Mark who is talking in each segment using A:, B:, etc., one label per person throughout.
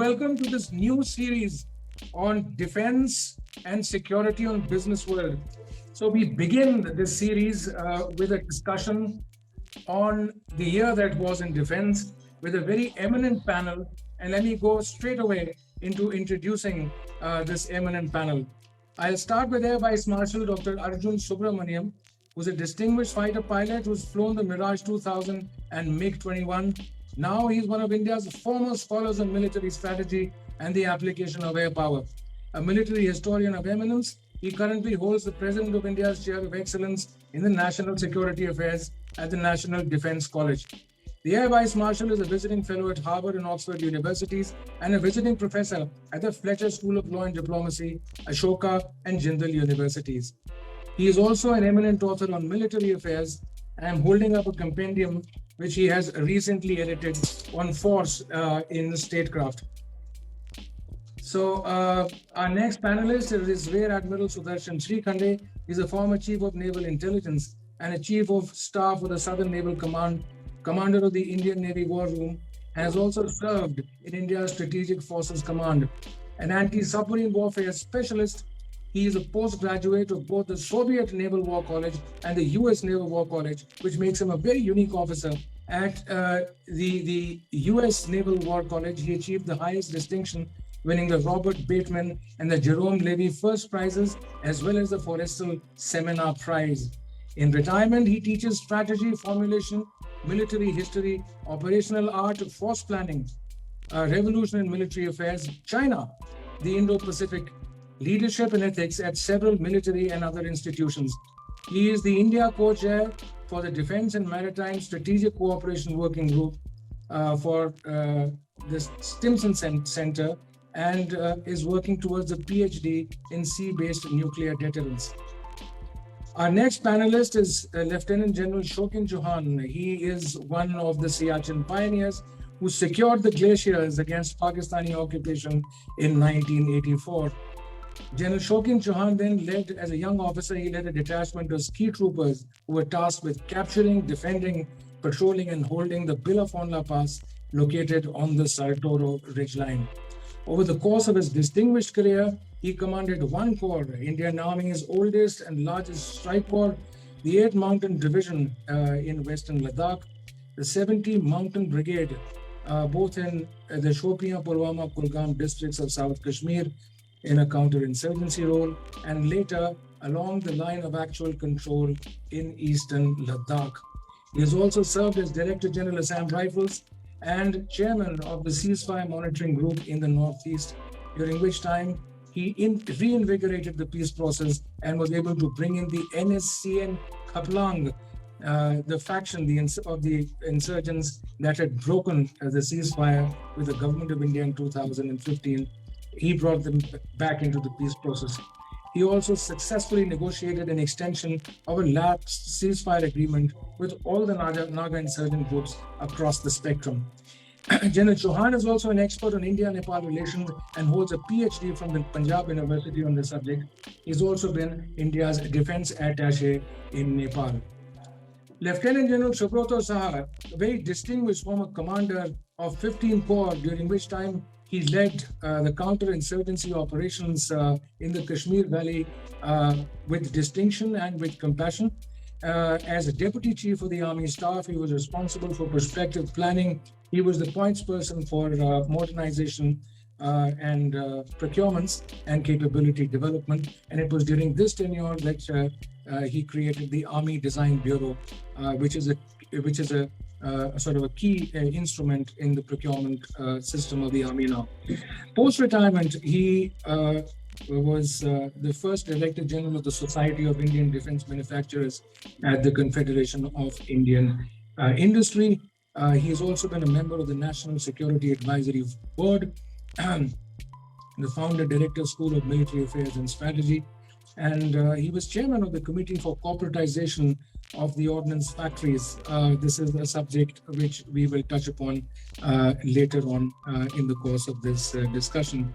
A: welcome to this new series on defense and security on Business World. So we begin this series with a discussion on the year that was in defense with a very eminent panel. And let me go straight away into introducing this eminent panel. I'll start with Air Vice Marshal Dr. Arjun Subramaniam, who's a distinguished fighter pilot who's flown the Mirage 2000 and MiG-21. Now he's one of India's foremost scholars on military strategy and the application of air power. A military historian of eminence, he currently holds the President of India's Chair of Excellence in the National Security Affairs at the National Defence College. The Air Vice Marshal is a visiting fellow at Harvard and Oxford universities and a visiting professor at the Fletcher School of Law and Diplomacy, Ashoka and Jindal universities. He is also an eminent author on military affairs. I am holding up a compendium which he has recently edited on force in statecraft. So our next panelist is Rear Admiral Sudarshan Srikande. He's a former Chief of Naval Intelligence and a Chief of Staff for the Southern Naval Command, Commander of the Indian Navy War Room, and has also served in India's Strategic Forces Command. An anti-submarine warfare specialist, he is a postgraduate of both the Soviet Naval War College and the US Naval War College, which makes him a very unique officer. At the US Naval War College, he achieved the highest distinction, winning the Robert Bateman and the Jerome Levy First Prizes, as well as the Forrestal Seminar Prize. In retirement, he teaches strategy, formulation, military history, operational art, force planning, revolution in military affairs, China, the Indo-Pacific, leadership and ethics at several military and other institutions. He is the India co-chair for the Defense and Maritime Strategic Cooperation Working Group for the Stimson Center and is working towards a PhD in sea-based nuclear deterrence. Our next panelist is Lieutenant General Shokin Chauhan. He is one of the Siachen pioneers who secured the glaciers against Pakistani occupation in 1984. General Shokin Chauhan then led, as a young officer, he led a detachment of ski troopers who were tasked with capturing, defending, patrolling and holding the Bilafonla Pass located on the Sartoro ridgeline. Over the course of his distinguished career, he commanded one corps, Indian Army's oldest and largest strike corps, the 8th Mountain Division in Western Ladakh, the 70 Mountain Brigade, both in the Shopian, Pulwama, Kulgam districts of South Kashmir, in a counterinsurgency role, and later along the line of actual control in eastern Ladakh. He has also served as Director General Assam Rifles and Chairman of the Ceasefire Monitoring Group in the Northeast, during which time he reinvigorated the peace process and was able to bring in the NSCN Khaplang, the faction of the insurgents that had broken the ceasefire with the government of India in 2015. He brought them back into the peace process. He also successfully negotiated an extension of a lapsed ceasefire agreement with all the Naga insurgent groups across the spectrum. General Chauhan is also an expert on India-Nepal relations and holds a PhD from the Punjab University on the subject. He's also been India's defense attaché in Nepal. Lieutenant General Subrata Saha, a very distinguished former commander of 15 Corps, during which time he led the counterinsurgency operations in the Kashmir Valley with distinction and with compassion. As a deputy chief of the Army staff, he was responsible for prospective planning. He was the points person for modernization and procurements and capability development. And it was during this tenure that he created the Army Design Bureau, which is a sort of a key instrument in the procurement system of the Army now. Post-retirement, he was the first Director General of the Society of Indian Defence Manufacturers at the Confederation of Indian Industry. He has also been a member of the National Security Advisory Board, the founder Director School of Military Affairs and Strategy, and he was chairman of the Committee for Corporatization of the Ordnance Factories. This is a subject which we will touch upon later on in the course of this discussion.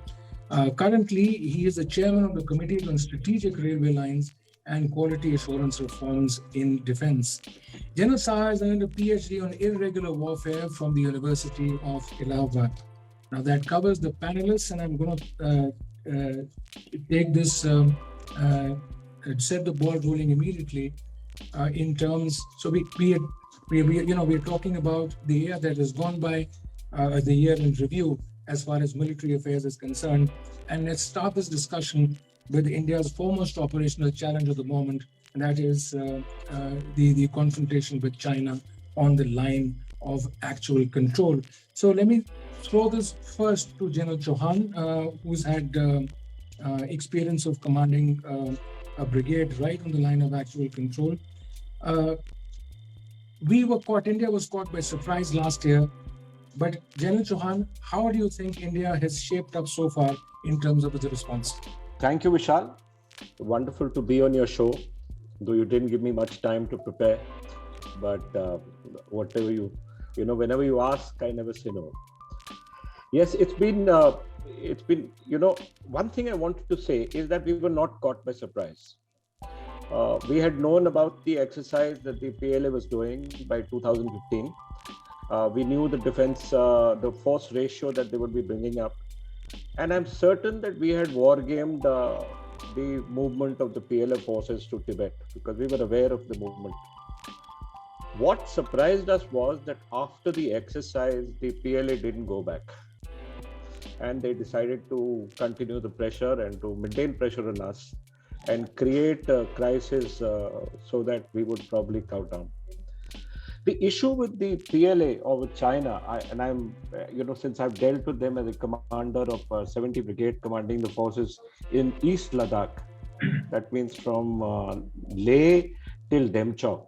A: Currently, he is the chairman of the Committee on Strategic Railway Lines and Quality Assurance Reforms in Defense. General Saha has earned a PhD on irregular warfare from the University of Allahabad. Now that covers the panelists, and I'm going to take this, set the ball rolling immediately in terms. So we're talking about the year that has gone by, the year in review as far as military affairs is concerned, and let's start this discussion with India's foremost operational challenge at the moment, and that is the confrontation with China on the line of actual control. So let me throw this first to General Chauhan, who's had experience of commanding a brigade right on the line of actual control. India was caught by surprise last year, but General Chauhan, how do you think India has shaped up so far in terms of its response?
B: Thank you, Vishal. Wonderful to be on your show, though you didn't give me much time to prepare. But whatever whenever you ask, I never say no. Yes, it's been, one thing I wanted to say is that we were not caught by surprise. We had known about the exercise that the PLA was doing by 2015. We knew the defense, the force ratio that they would be bringing up. And I'm certain that we had war-gamed the movement of the PLA forces to Tibet because we were aware of the movement. What surprised us was that after the exercise, the PLA didn't go back. And they decided to continue the pressure and to maintain pressure on us and create a crisis so that we would probably cow down. The issue with the PLA or with China, since I've dealt with them as a commander of 70 Brigade commanding the forces in East Ladakh, that means from Leh till Demchok,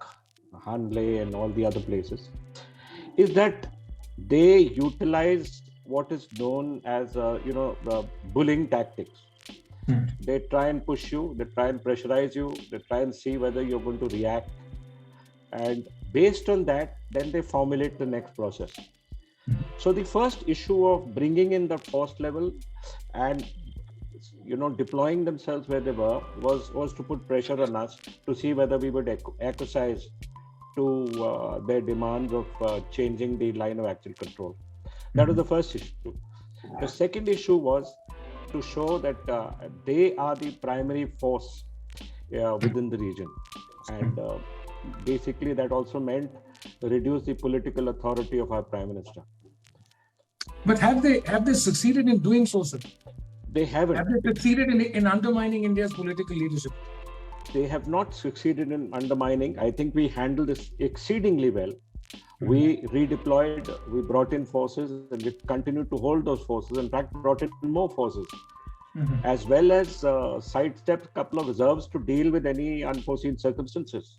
B: Hanle and all the other places, is that they utilize what is known as, bullying tactics. They try and push you, they try and pressurize you, they try and see whether you're going to react. And based on that, then they formulate the next process. So the first issue of bringing in the force level and, deploying themselves where they were was to put pressure on us to see whether we would acquiesce to their demands of changing the line of actual control. That was the first issue. The second issue was to show that they are the primary force within the region. And basically that also meant reduce the political authority of our Prime Minister.
A: But have they succeeded in doing so, sir?
B: They haven't.
A: Have they succeeded in undermining India's political leadership?
B: They have not succeeded in undermining. I think we handled this exceedingly well. We redeployed, we brought in forces, and we continued to hold those forces. In fact, brought in more forces, as well as sidestepped a couple of reserves to deal with any unforeseen circumstances.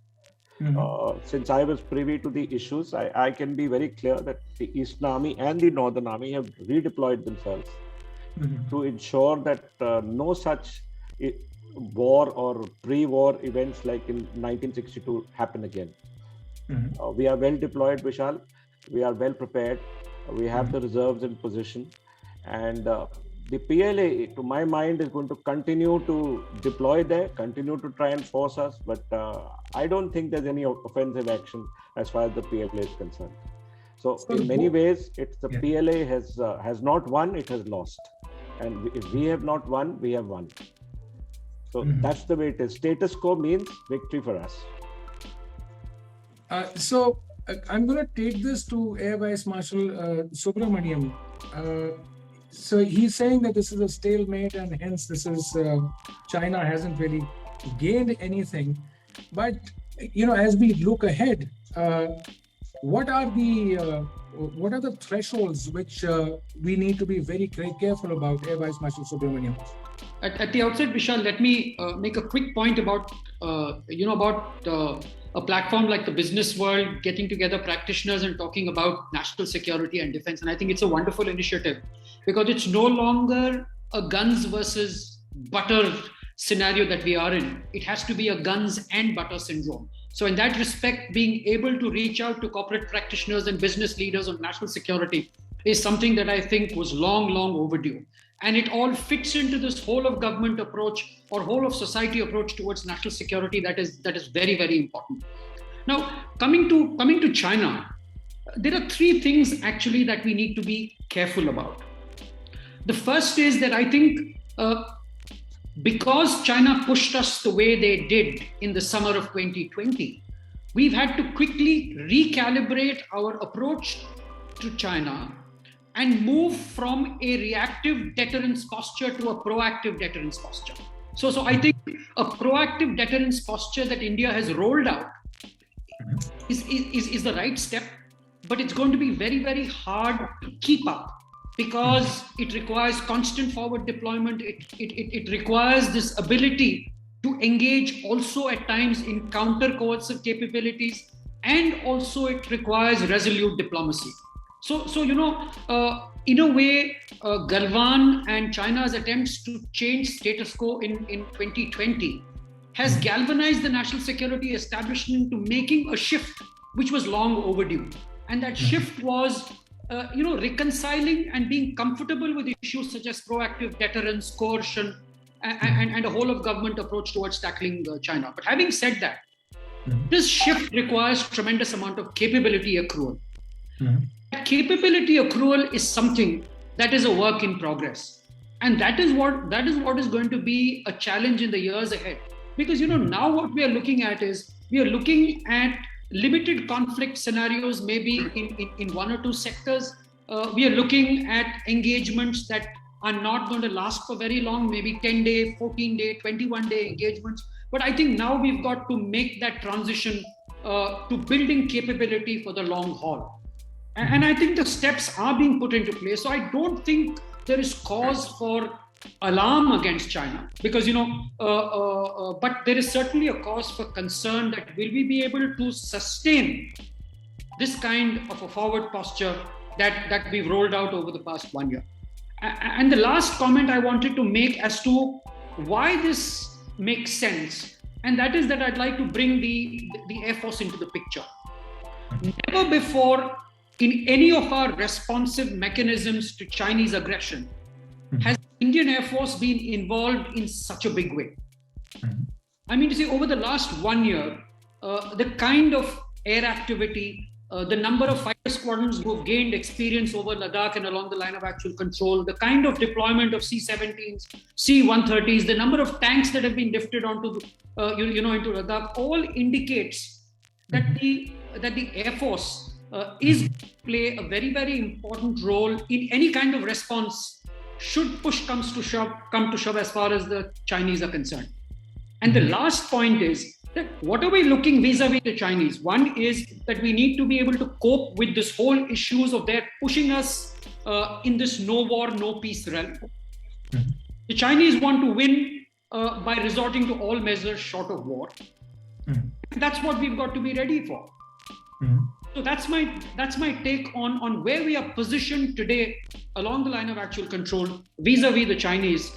B: Since I was privy to the issues, I can be very clear that the Eastern Army and the Northern Army have redeployed themselves to ensure that no such war or pre-war events like in 1962 happen again. We are well deployed, Vishal. We are well prepared. We have the reserves in position. And the PLA, to my mind, is going to continue to deploy there, continue to try and force us. But I don't think there's any offensive action as far as the PLA is concerned. So in many ways, it's the PLA has not won, it has lost. And if we have not won, we have won. So that's the way it is. Status quo means victory for us.
A: So I'm going to take this to Air Vice Marshal Subramaniam. So he's saying that this is a stalemate and hence this is China hasn't really gained anything. But as we look ahead, what are the thresholds which we need to be very careful about, Air Vice Marshal Subramaniam?
C: At the outset, Vishal, let me make a quick point about a platform like the business world getting together practitioners and talking about national security and defense. And I think it's a wonderful initiative because it's no longer a guns versus butter scenario that we are in. It has to be a guns and butter syndrome. So in that respect, being able to reach out to corporate practitioners and business leaders on national security is something that I think was long overdue. And it all fits into this whole of government approach or whole of society approach towards national security that is very, very important. Now, coming to China, there are three things actually that we need to be careful about. The first is that I think because China pushed us the way they did in the summer of 2020, we've had to quickly recalibrate our approach to China and move from a reactive deterrence posture to a proactive deterrence posture. So I think a proactive deterrence posture that India has rolled out is the right step, but it's going to be very, very hard to keep up because it requires constant forward deployment. It requires this ability to engage also at times in counter-coercive capabilities, and also it requires resolute diplomacy. So in a way, Galwan and China's attempts to change status quo in 2020 has galvanized the national security establishment to making a shift which was long overdue. And that shift was reconciling and being comfortable with issues such as proactive deterrence, coercion, and a whole of government approach towards tackling China. But having said that, this shift requires tremendous amount of capability accrual. That capability accrual is something that is a work in progress. And that is what is going to be a challenge in the years ahead. Because now what we are looking at is we are looking at limited conflict scenarios, maybe in one or two sectors. We are looking at engagements that are not going to last for very long, maybe 10-day, 14-day, 21-day engagements. But I think now we've got to make that transition to building capability for the long haul. And I think the steps are being put into place. So I don't think there is cause for alarm against China, because but there is certainly a cause for concern that will we be able to sustain this kind of a forward posture that we've rolled out over the past 1 year. And the last comment I wanted to make as to why this makes sense, and that is that I'd like to bring the Air Force into the picture. Never before in any of our responsive mechanisms to Chinese aggression has Indian Air Force been involved in such a big way. I mean to say, over the last 1 year, the kind of air activity, the number of fighter squadrons who have gained experience over Ladakh and along the line of actual control, the kind of deployment of C-17s, C-130s, the number of tanks that have been lifted onto into Ladakh, all indicates that the Air Force is play a very, very important role in any kind of response should push come to shove as far as the Chinese are concerned. And the last point is that what are we looking vis-a-vis the Chinese? One is that we need to be able to cope with this whole issues of their pushing us in this no war, no peace realm. The Chinese want to win by resorting to all measures short of war. That's what we've got to be ready for. So that's my take on where we are positioned today along the line of actual control vis-a-vis the Chinese.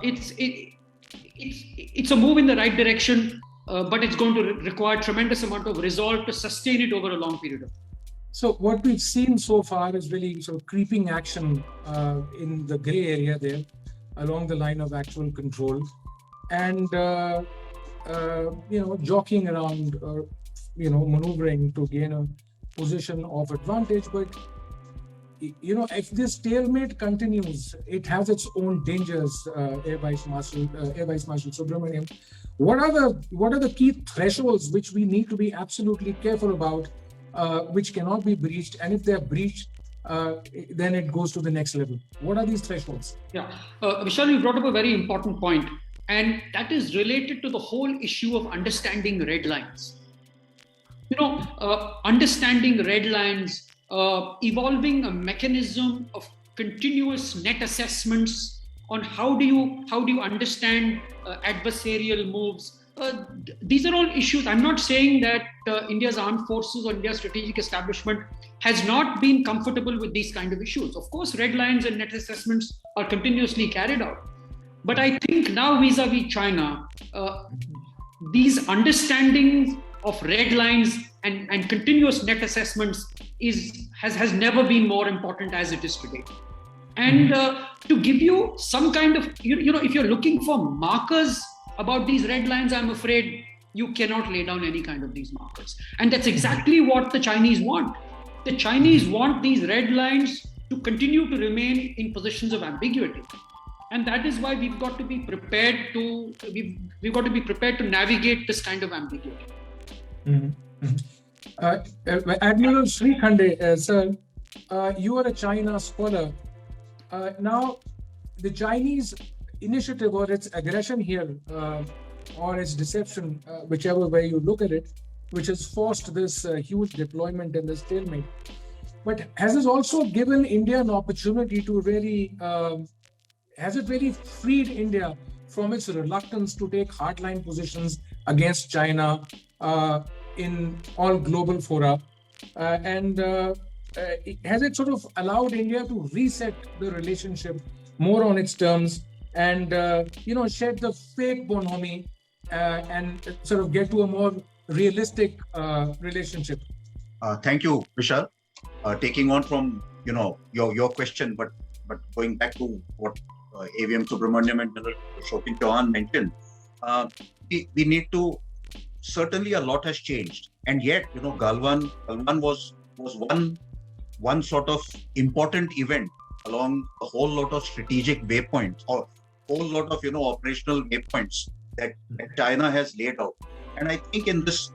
C: It's a move in the right direction, but it's going to require tremendous amount of resolve to sustain it over a long period of time.
A: So what we've seen so far is really sort of creeping action in the gray area there along the line of actual control, and jockeying around, maneuvering to gain a position of advantage. But if this stalemate continues, it has its own dangers. Air Vice Marshal Subramaniam, what are the key thresholds which we need to be absolutely careful about, which cannot be breached, and if they are breached, then it goes to the next level? What are these thresholds?
C: Yeah, Vishal, you brought up a very important point, and that is related to the whole issue of understanding red lines. Understanding red lines, evolving a mechanism of continuous net assessments on how do you understand adversarial moves. These are all issues. I'm not saying that India's armed forces or India's strategic establishment has not been comfortable with these kind of issues. Of course, red lines and net assessments are continuously carried out. But I think now vis-a-vis China, these understandings of red lines and continuous net assessments has never been more important as it is today. And to give you some kind of, if you're looking for markers about these red lines, I'm afraid you cannot lay down any kind of these markers. And that's exactly what the Chinese want. The Chinese want these red lines to continue to remain in positions of ambiguity. And that is why we've got to be prepared to navigate this kind of ambiguity.
A: Admiral Shrikhande, sir, you are a China scholar. Now, the Chinese initiative or its aggression here, or its deception, whichever way you look at it, which has forced this huge deployment and this stalemate. But has this also given India an opportunity to really, has it really freed India from its reluctance to take hardline positions against China in all global fora? Has it sort of allowed India to reset the relationship more on its terms and, shed the fake bonhomie and sort of get to a more realistic relationship?
D: Thank you, Vishal. Taking on from your question, but going back to what AVM Subramaniam and General Shokin Chauhan mentioned, we need to, certainly a lot has changed, and yet Galwan was one sort of important event along a whole lot of strategic waypoints or whole lot of operational waypoints that China has laid out. And I think in this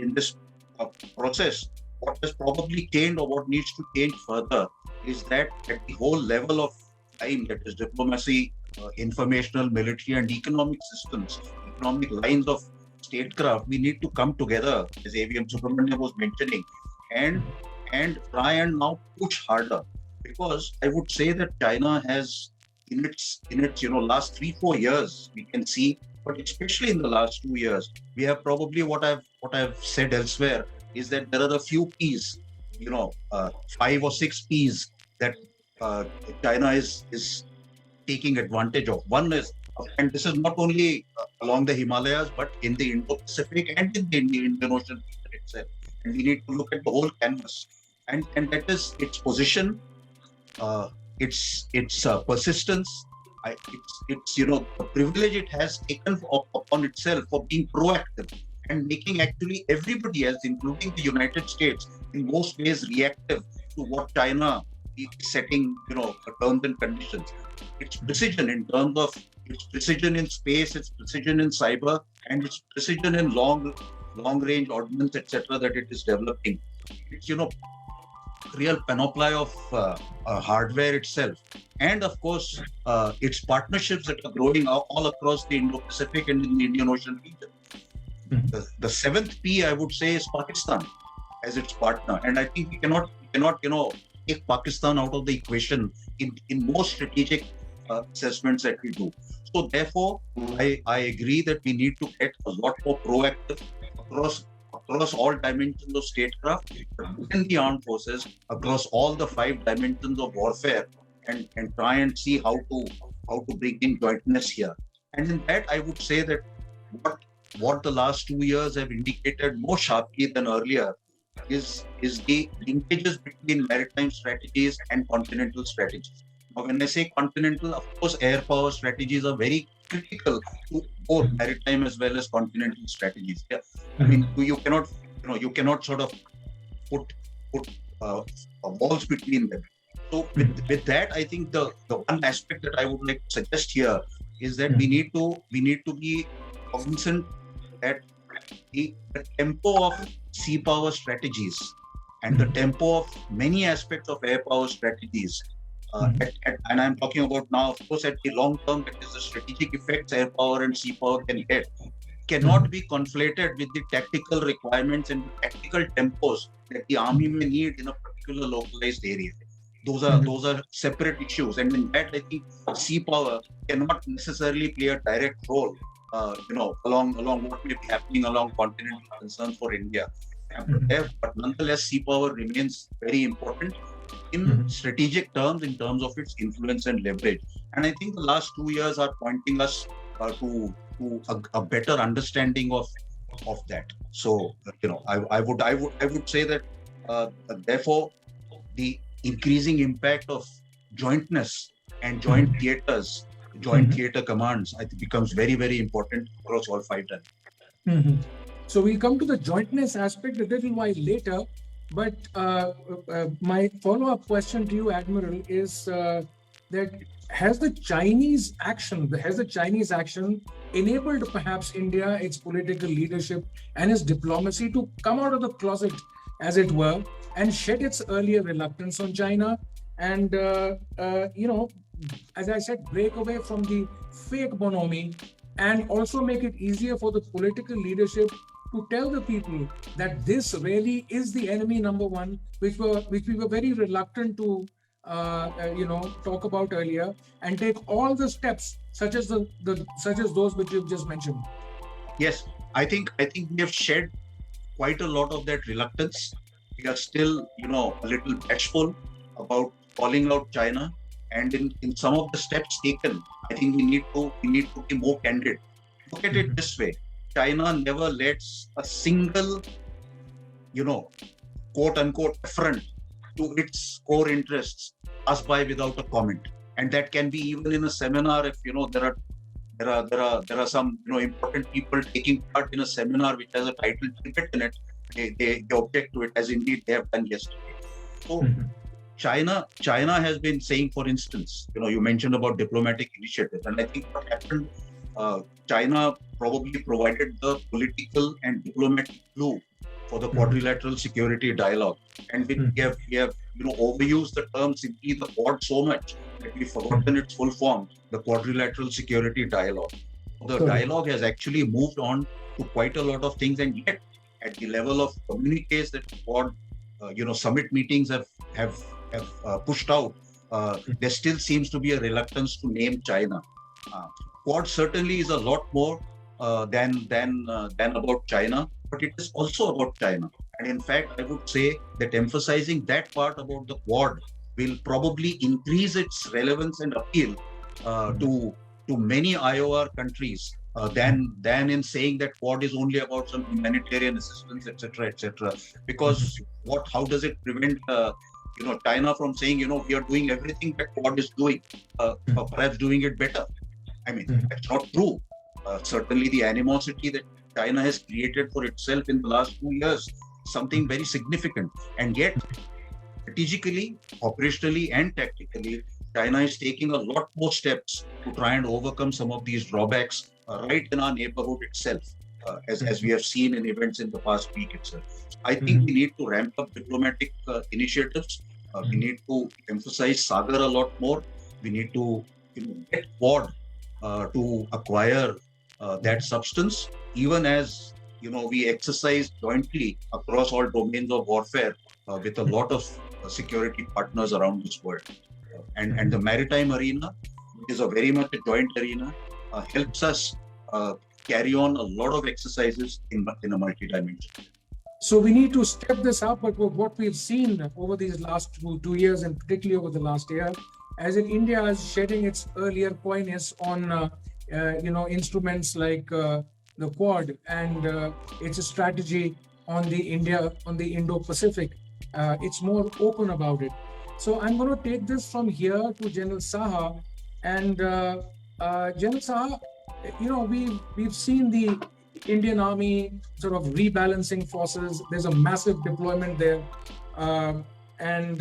D: process, what has probably changed or what needs to change further is that at the whole level of time, that is diplomacy, informational, military and economic systems, economic lines of statecraft, we need to come together, as AVM Subramaniam was mentioning, and try and now push harder. Because I would say that China has in its last 3-4 years, we can see, but especially in the last 2 years, we have probably what I've said elsewhere is that there are a few P's, 5 or 6 P's that China is taking advantage of. One is, and this is not only along the Himalayas, but in the Indo-Pacific and in the Indian Ocean itself. And we need to look at the whole canvas. And that is its position, its persistence, it's the privilege it has taken upon itself for being proactive and making actually everybody else, including the United States, in most ways reactive to what China is setting, terms and conditions. Its precision in terms of its precision in space, its precision in cyber, and its precision in long-range ordnance, etc., that it is developing. It's real panoply of hardware itself, and of course its partnerships that are growing all across the Indo-Pacific and in the Indian Ocean region. The seventh P, I would say, is Pakistan as its partner, and I think we cannot take Pakistan out of the equation in most strategic assessments that we do. So therefore, I agree that we need to get a lot more proactive across all dimensions of statecraft, within the armed forces, across all the 5 dimensions of warfare, and try and see how to bring in jointness here. And in that, I would say that what the last 2 years have indicated more sharply than earlier is the linkages between maritime strategies and continental strategies. Now, when I say continental, of course, air power strategies are very critical to both maritime as well as continental strategies. Yeah. I mean, you cannot sort of put walls between them. So with that, I think the one aspect that I would like to suggest here is that we need to be cognizant that the tempo of sea power strategies and the tempo of many aspects of air power strategies, and I'm talking about now, of course, at the long term, that is the strategic effects air power and sea power can get, cannot be conflated with the tactical requirements and tactical tempos that the army may need in a particular localized area. Those are separate issues, and in that, I think sea power cannot necessarily play a direct role, along what may be happening along continental concerns for India. But nonetheless, sea power remains very important in strategic terms, in terms of its influence and leverage. And I think the last 2 years are pointing us to a better understanding of that. So, I would say that therefore the increasing impact of jointness and joint theaters, joint theater commands, I think becomes very, very important across all 5 dimensions.
A: So we come to the jointness aspect a little while later. But my follow-up question to you, Admiral, is that has the Chinese action enabled perhaps India, its political leadership and its diplomacy to come out of the closet, as it were, and shed its earlier reluctance on China and, as I said, break away from the fake bonhomie and also make it easier for the political leadership to tell the people that this really is the enemy number one, which we were very reluctant to talk about earlier, and take all the steps such as those which you've just mentioned.
D: Yes, I think we have shed quite a lot of that reluctance. We are still, a little bashful about calling out China, and in some of the steps taken, I think we need to be more candid. Look at it this way: China never lets a single, quote unquote affront to its core interests pass by without a comment. And that can be even in a seminar if there are some important people taking part in a seminar which has a title debate in it. They object to it, as indeed they have done yesterday. So China has been saying, for instance, you mentioned about diplomatic initiatives, and I think what happened, China probably provided the political and diplomatic glue for the quadrilateral security dialogue, and we have overused the term simply the Quad so much that we've forgotten its full form, the quadrilateral security dialogue. The dialogue has actually moved on to quite a lot of things, and yet at the level of communiques that Quad, summit meetings have pushed out, there still seems to be a reluctance to name China. Quad certainly is a lot more than about China, but it is also about China. And in fact, I would say that emphasizing that part about the Quad will probably increase its relevance and appeal to many IOR countries than in saying that Quad is only about some humanitarian assistance, etc. Because how does it prevent China from saying, we are doing everything that Quad is doing, perhaps doing it better? I mean, that's not true. Certainly the animosity that China has created for itself in the last 2 years is something very significant. And yet, strategically, operationally, and tactically, China is taking a lot more steps to try and overcome some of these drawbacks right in our neighborhood itself, as we have seen in events in the past week itself. I think we need to ramp up diplomatic initiatives. We need to emphasize Sagar a lot more. We need to get Quad to acquire that substance, even as we exercise jointly across all domains of warfare with a lot of security partners around this world. And the maritime arena is a very much a joint arena, helps us carry on a lot of exercises in a multi-dimension.
A: So we need to step this up, but what we've seen over these last 2 years, and particularly over the last year, as in India is shedding its earlier coyness on instruments like the Quad and its strategy on the Indo-Pacific. It's more open about it. So I'm going to take this from here to General Saha, and General Saha, we've seen the Indian Army sort of rebalancing forces. There's a massive deployment there, and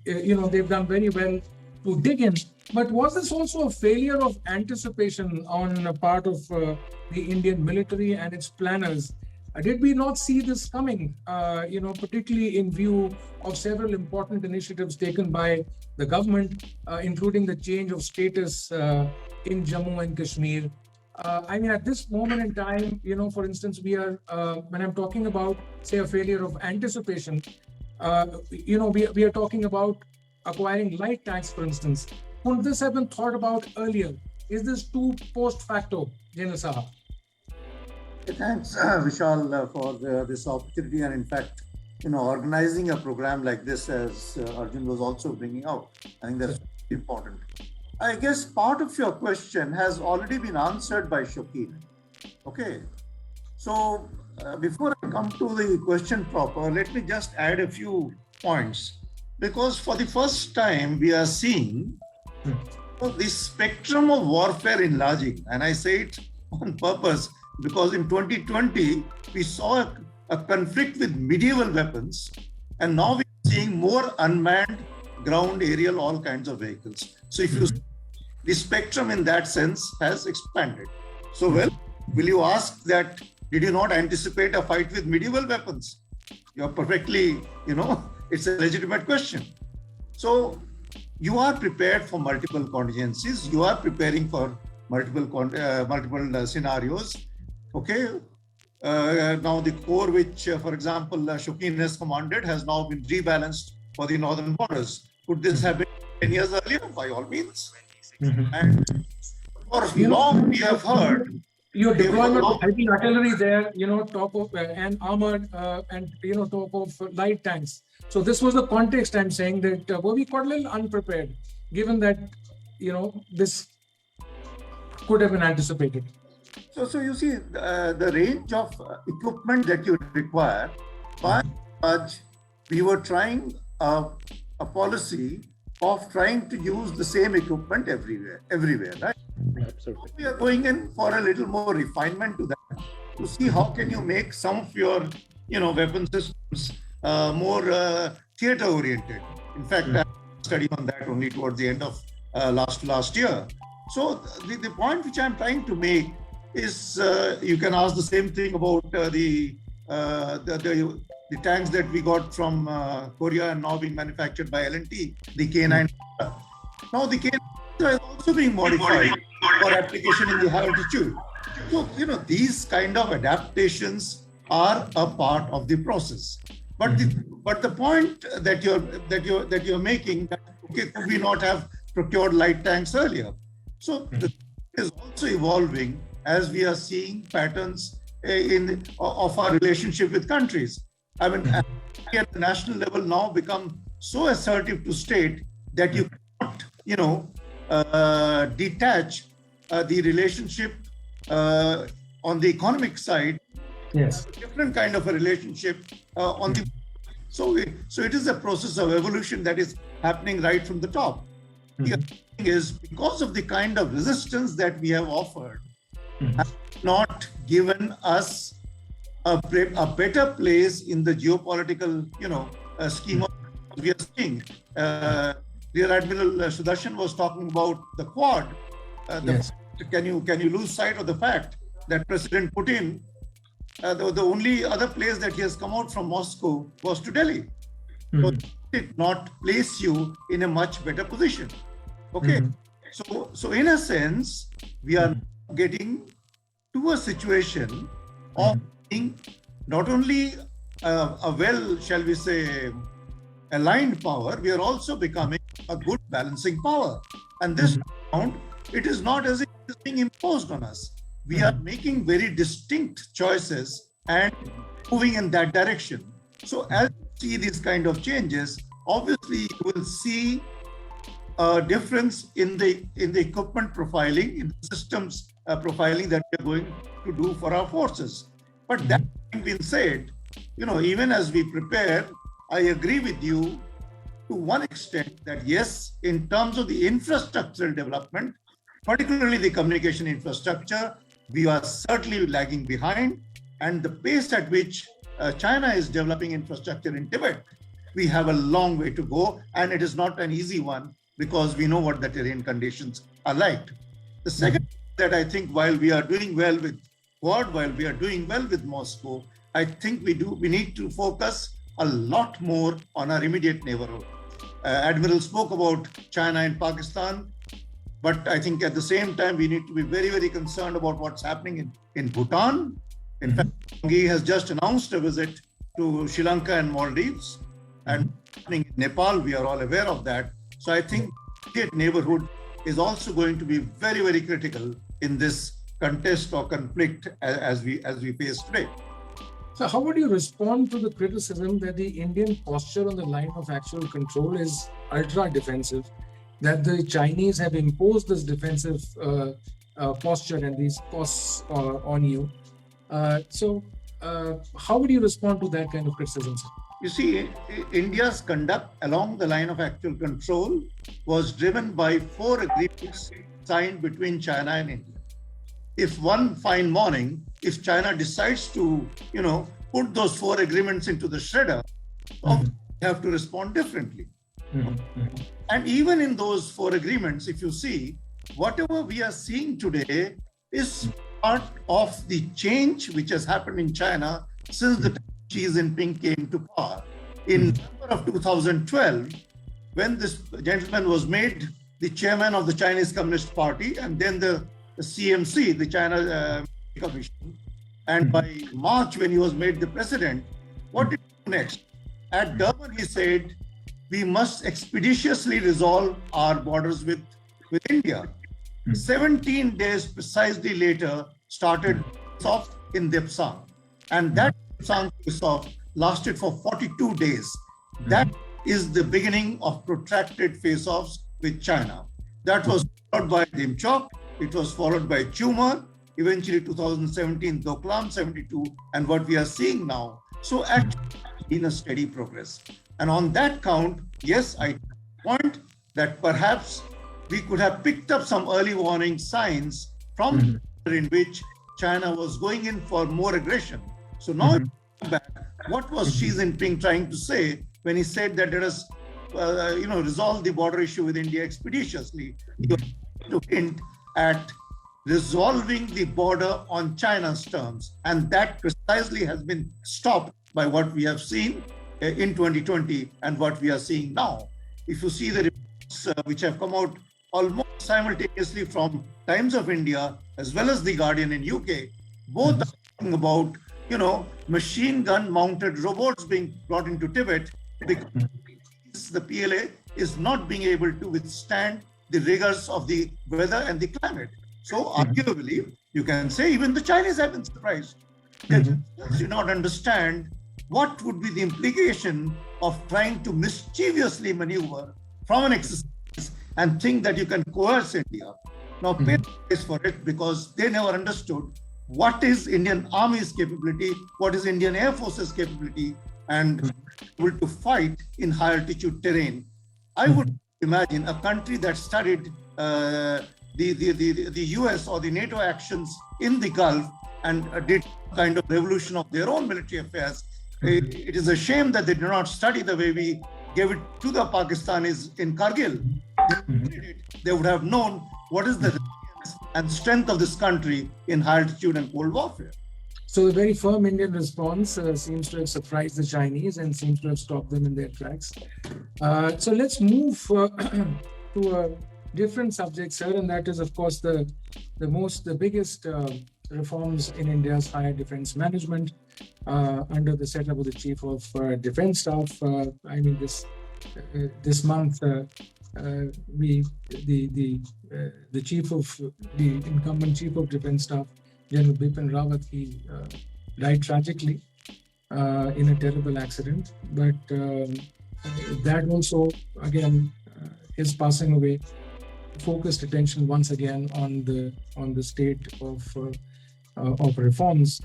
A: they've done very well to dig in. But was this also a failure of anticipation on the part of the Indian military and its planners? Did we not see this coming, particularly in view of several important initiatives taken by the government, including the change of status in Jammu and Kashmir? At this moment in time, for instance, we are, when I'm talking about, say, a failure of anticipation, we are talking about acquiring light tanks, for instance. Could this have been thought about earlier? Is this too post facto, General Saha?
E: Thanks, Vishal, for this opportunity, and in fact, organizing a program like this, as Arjun was also bringing out, I think that's important. I guess part of your question has already been answered by Shokin. Okay, so before I come to the question proper, let me just add a few points, because for the first time we are seeing the spectrum of warfare enlarging, and I say it on purpose because in 2020 we saw a conflict with medieval weapons, and now we're seeing more unmanned ground, aerial, all kinds of vehicles. So if you the spectrum in that sense has expanded. So, well, will you ask that, did you not anticipate a fight with medieval weapons? You're perfectly, it's a legitimate question. So you are prepared for multiple contingencies. You are preparing for multiple scenarios. Okay. Now the corps which, for example, Shokin has commanded has now been rebalanced for the northern borders. Could this have been 10 years earlier? By all means. And for long we have heard
A: your deployment of heavy artillery there, talk of and armored and talk of light tanks. So this was the context I'm saying that were we quite a little unprepared, given that this could have been anticipated.
E: So you see the range of equipment that you require. By and large, we were trying a policy of trying to use the same equipment everywhere, right?
B: Absolutely.
E: We are going in for a little more refinement to that, to see how can you make some of your, weapon systems more theater-oriented. In fact, I studied on that only towards the end of last year. So the point which I'm trying to make is, you can ask the same thing about the tanks that we got from Korea and now being manufactured by L&T, the K9. Now the K9 is also being modified for application in the high altitude. So, these kind of adaptations are a part of the process. But the point that you're making, that okay, could we not have procured light tanks earlier? So the is also evolving as we are seeing patterns of our relationship with countries. I mean, at the national level now become so assertive to state that you cannot, detach the relationship on the economic side.
A: Yes,
E: Different kind of a relationship on the. So it is a process of evolution that is happening right from the top. The other thing is, because of the kind of resistance that we have offered, have not given us a better place in the geopolitical, scheme of we are seeing. Rear Admiral Sudharshan was talking about the Quad.
A: Yes.
E: Can you lose sight of the fact that President Putin, the only other place that he has come out from Moscow was to Delhi. So it did not place you in a much better position. Okay. So in a sense, we are getting to a situation of being not only a well, shall we say, aligned power, we are also becoming a good balancing power. And this round, it is not as if it is being imposed on us. We are making very distinct choices and moving in that direction. So as you see these kind of changes, obviously you will see a difference in the equipment profiling, in the systems profiling that we are going to do for our forces. But that being said, even as we prepare, I agree with you to one extent that yes, in terms of the infrastructural development, particularly the communication infrastructure, we are certainly lagging behind. And the pace at which China is developing infrastructure in Tibet, we have a long way to go. And it is not an easy one because we know what the terrain conditions are like. The second that I think while we are doing well with Quad, while we are doing well with Moscow, I think we need to focus a lot more on our immediate neighborhood. Admiral spoke about China and Pakistan, but I think at the same time, we need to be very, very concerned about what's happening in Bhutan. In fact, he has just announced a visit to Sri Lanka and Maldives, and happening in Nepal, we are all aware of that. So I think immediate neighborhood is also going to be very, very critical in this contest or conflict as we face today.
A: So how would you respond to the criticism that the Indian posture on the line of actual control is ultra defensive, that the Chinese have imposed this defensive posture and these costs on you? So how would you respond to that kind of criticism, sir?
E: You see, India's conduct along the line of actual control was driven by 4 agreements signed between China and India. If one fine morning, if China decides to, put those 4 agreements into the shredder, obviously we have to respond differently. And even in those 4 agreements, if you see, whatever we are seeing today is part of the change which has happened in China since the time Xi Jinping came to power. In November of 2012, when this gentleman was made the chairman of the Chinese Communist Party and then the CMC, the China Commission, and by March when he was made the president, what did he do next? At Durban, he said, we must expeditiously resolve our borders with India. 17 days precisely later started off in Depsang. And that Depsang face-off lasted for 42 days. That is the beginning of protracted face-offs with China. That was followed by Dimchok, it was followed by Chumar, eventually 2017 Doklam 72, and what we are seeing now. So actually in a steady progress. And on that count, yes, I point that perhaps we could have picked up some early warning signs from in which China was going in for more aggression. So now back, what was Xi Jinping trying to say when he said that let us resolve the border issue with India expeditiously? He was to hint at resolving the border on China's terms. And that precisely has been stopped by what we have seen in 2020 and what we are seeing now. If you see the reports which have come out almost simultaneously from Times of India as well as The Guardian in UK, both are talking about, machine gun mounted robots being brought into Tibet because the PLA is not being able to withstand the rigors of the weather and the climate. So arguably, you can say even the Chinese have been surprised. They do not understand what would be the implication of trying to mischievously maneuver from an exercise and think that you can coerce India. Now pay the price for it because they never understood what is Indian Army's capability, what is Indian Air Force's capability, and able to fight in high altitude terrain. I would imagine a country that studied the US or the NATO actions in the Gulf and did kind of revolution of their own military affairs. It is a shame that they do not study the way we gave it to the Pakistanis in Kargil. They would have known what is the resilience and strength of this country in high altitude and cold warfare.
A: So the very firm Indian response seems to have surprised the Chinese and seems to have stopped them in their tracks. So let's move to a different subject, sir, and that is, of course, the biggest reforms in India's higher defense management under the setup of the Chief of Defense Staff. This month, the incumbent Chief of Defense Staff, General Bipin Rawat, he died tragically in a terrible accident. But that also, again, his passing away focused attention once again on the state of reforms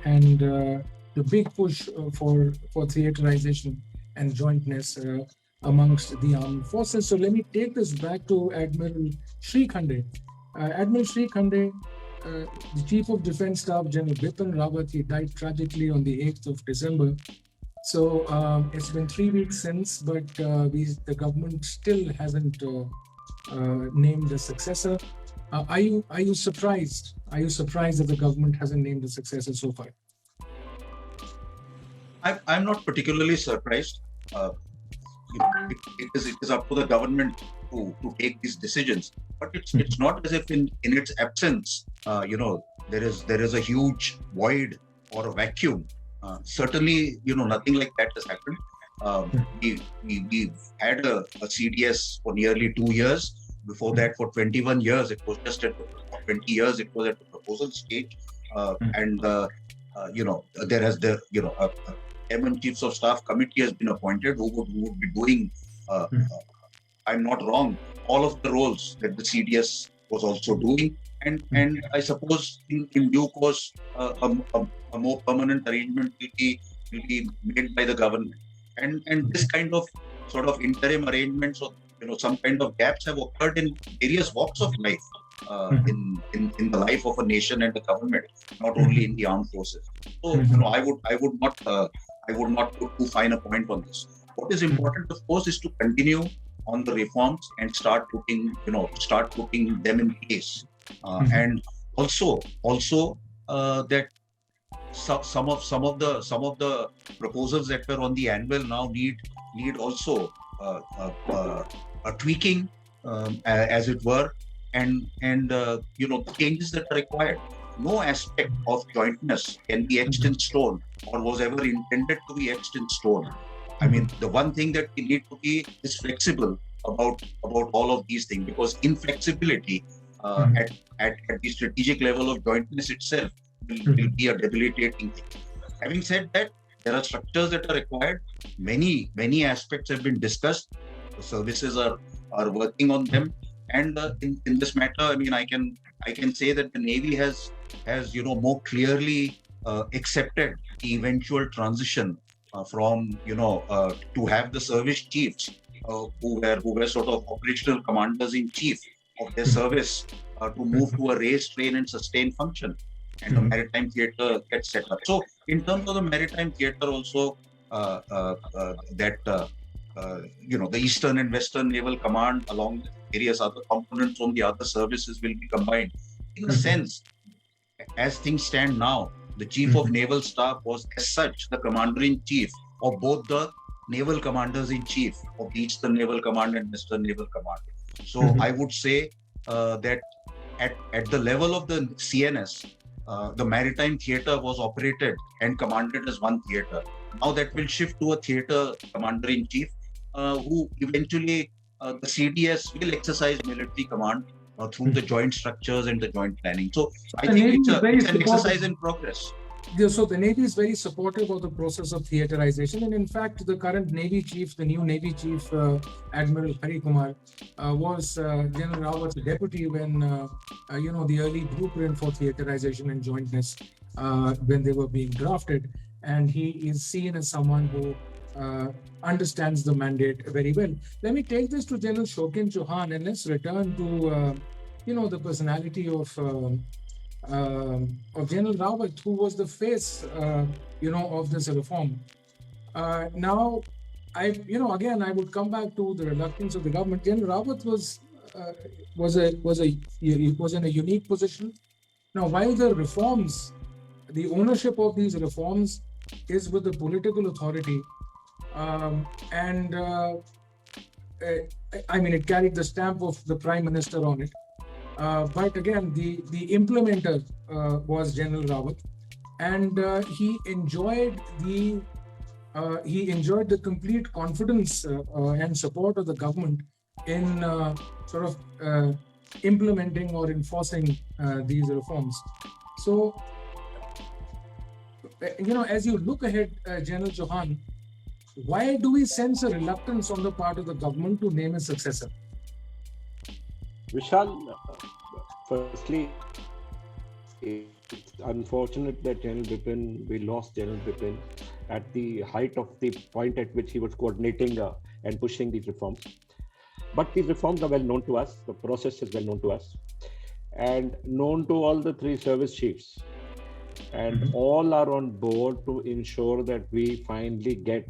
A: and the big push for theaterization and jointness amongst the armed forces. So let me take this back to Admiral Shrikhande. Admiral Shrikhande, the Chief of Defense Staff, General Bipin Rawat, he died tragically on the 8th of December. So it's been 3 weeks since, but the government still hasn't named a successor. Are you surprised? Are you surprised that the government hasn't named a successor so far?
D: I'm not particularly surprised. It is up to the government to take these decisions. But it's not as if in its absence, there is a huge void or a vacuum. Certainly, nothing like that has happened. We've had a CDS for nearly 2 years. Before that, for 21 years, it was just at 20 years, it was at the proposal stage. And there has Eminent Chiefs of Staff Committee has been appointed who would be doing, I'm not wrong, all of the roles that the CDS was also doing. And I suppose in due course, a more permanent arrangement will be made by the government. And this kind of sort of interim arrangements or some kind of gaps have occurred in various walks of life. in the life of a nation and a government, not only in the armed forces. So I would not put too fine a point on this. What is important, of course, is to continue on the reforms and start putting them in place, and also that some of the proposals that were on the anvil now need also a tweaking, as it were, and the changes that are required. No aspect of jointness can be etched in stone or was ever intended to be etched in stone. I mean, the one thing that we need to be is flexible about all of these things, because inflexibility at the strategic level of jointness itself will be a debilitating thing. Having said that, there are structures that are required. Many aspects have been discussed. The services are working on them, and in this matter, I mean, I can say that the Navy has more clearly accepted the eventual transition from to have the service chiefs who were sort of operational commanders in chief of their service to move to a raise, train, and sustain function, and the maritime theatre gets set up. So, in terms of the maritime theatre, also the Eastern and Western Naval Command, along with various other components from the other services, will be combined. In a sense, as things stand now, the Chief of Naval Staff was, as such, the Commander-in-Chief of both the Naval Commanders-in-Chief of the Eastern Naval Command and Western Naval Command. So I would say that at the level of the CNS, the maritime theatre was operated and commanded as one theatre. Now that will shift to a theatre commander-in-chief, who eventually the CDS will exercise military command through the joint structures and the joint planning. So I think it's an exercise in progress.
A: Yeah, so the Navy is very supportive of the process of theaterization, and in fact, the current Navy chief, the new Navy chief, Admiral Hari Kumar, was General Rawat's deputy when the early blueprint for theaterization and jointness when they were being drafted, and he is seen as someone who understands the mandate very well. Let me take this to General Shokin Chauhan, and let's return to the personality of General Rawat, who was the face, of this reform. Now, again, I would come back to the reluctance of the government. General Rawat was in a unique position. Now, while the reforms, the ownership of these reforms is with the political authority, it carried the stamp of the Prime Minister on it. But again, the implementer was General Rawat, and he enjoyed the complete confidence and support of the government in implementing or enforcing these reforms. So, as you look ahead, General Chauhan, why do we sense a reluctance on the part of the government to name a successor?
B: Vishal, firstly, it's unfortunate that we lost General Bipin at the height of the point at which he was coordinating and pushing these reforms. But these reforms are well known to us, the process is well known to us, and known to all the three service chiefs. And all are on board to ensure that we finally get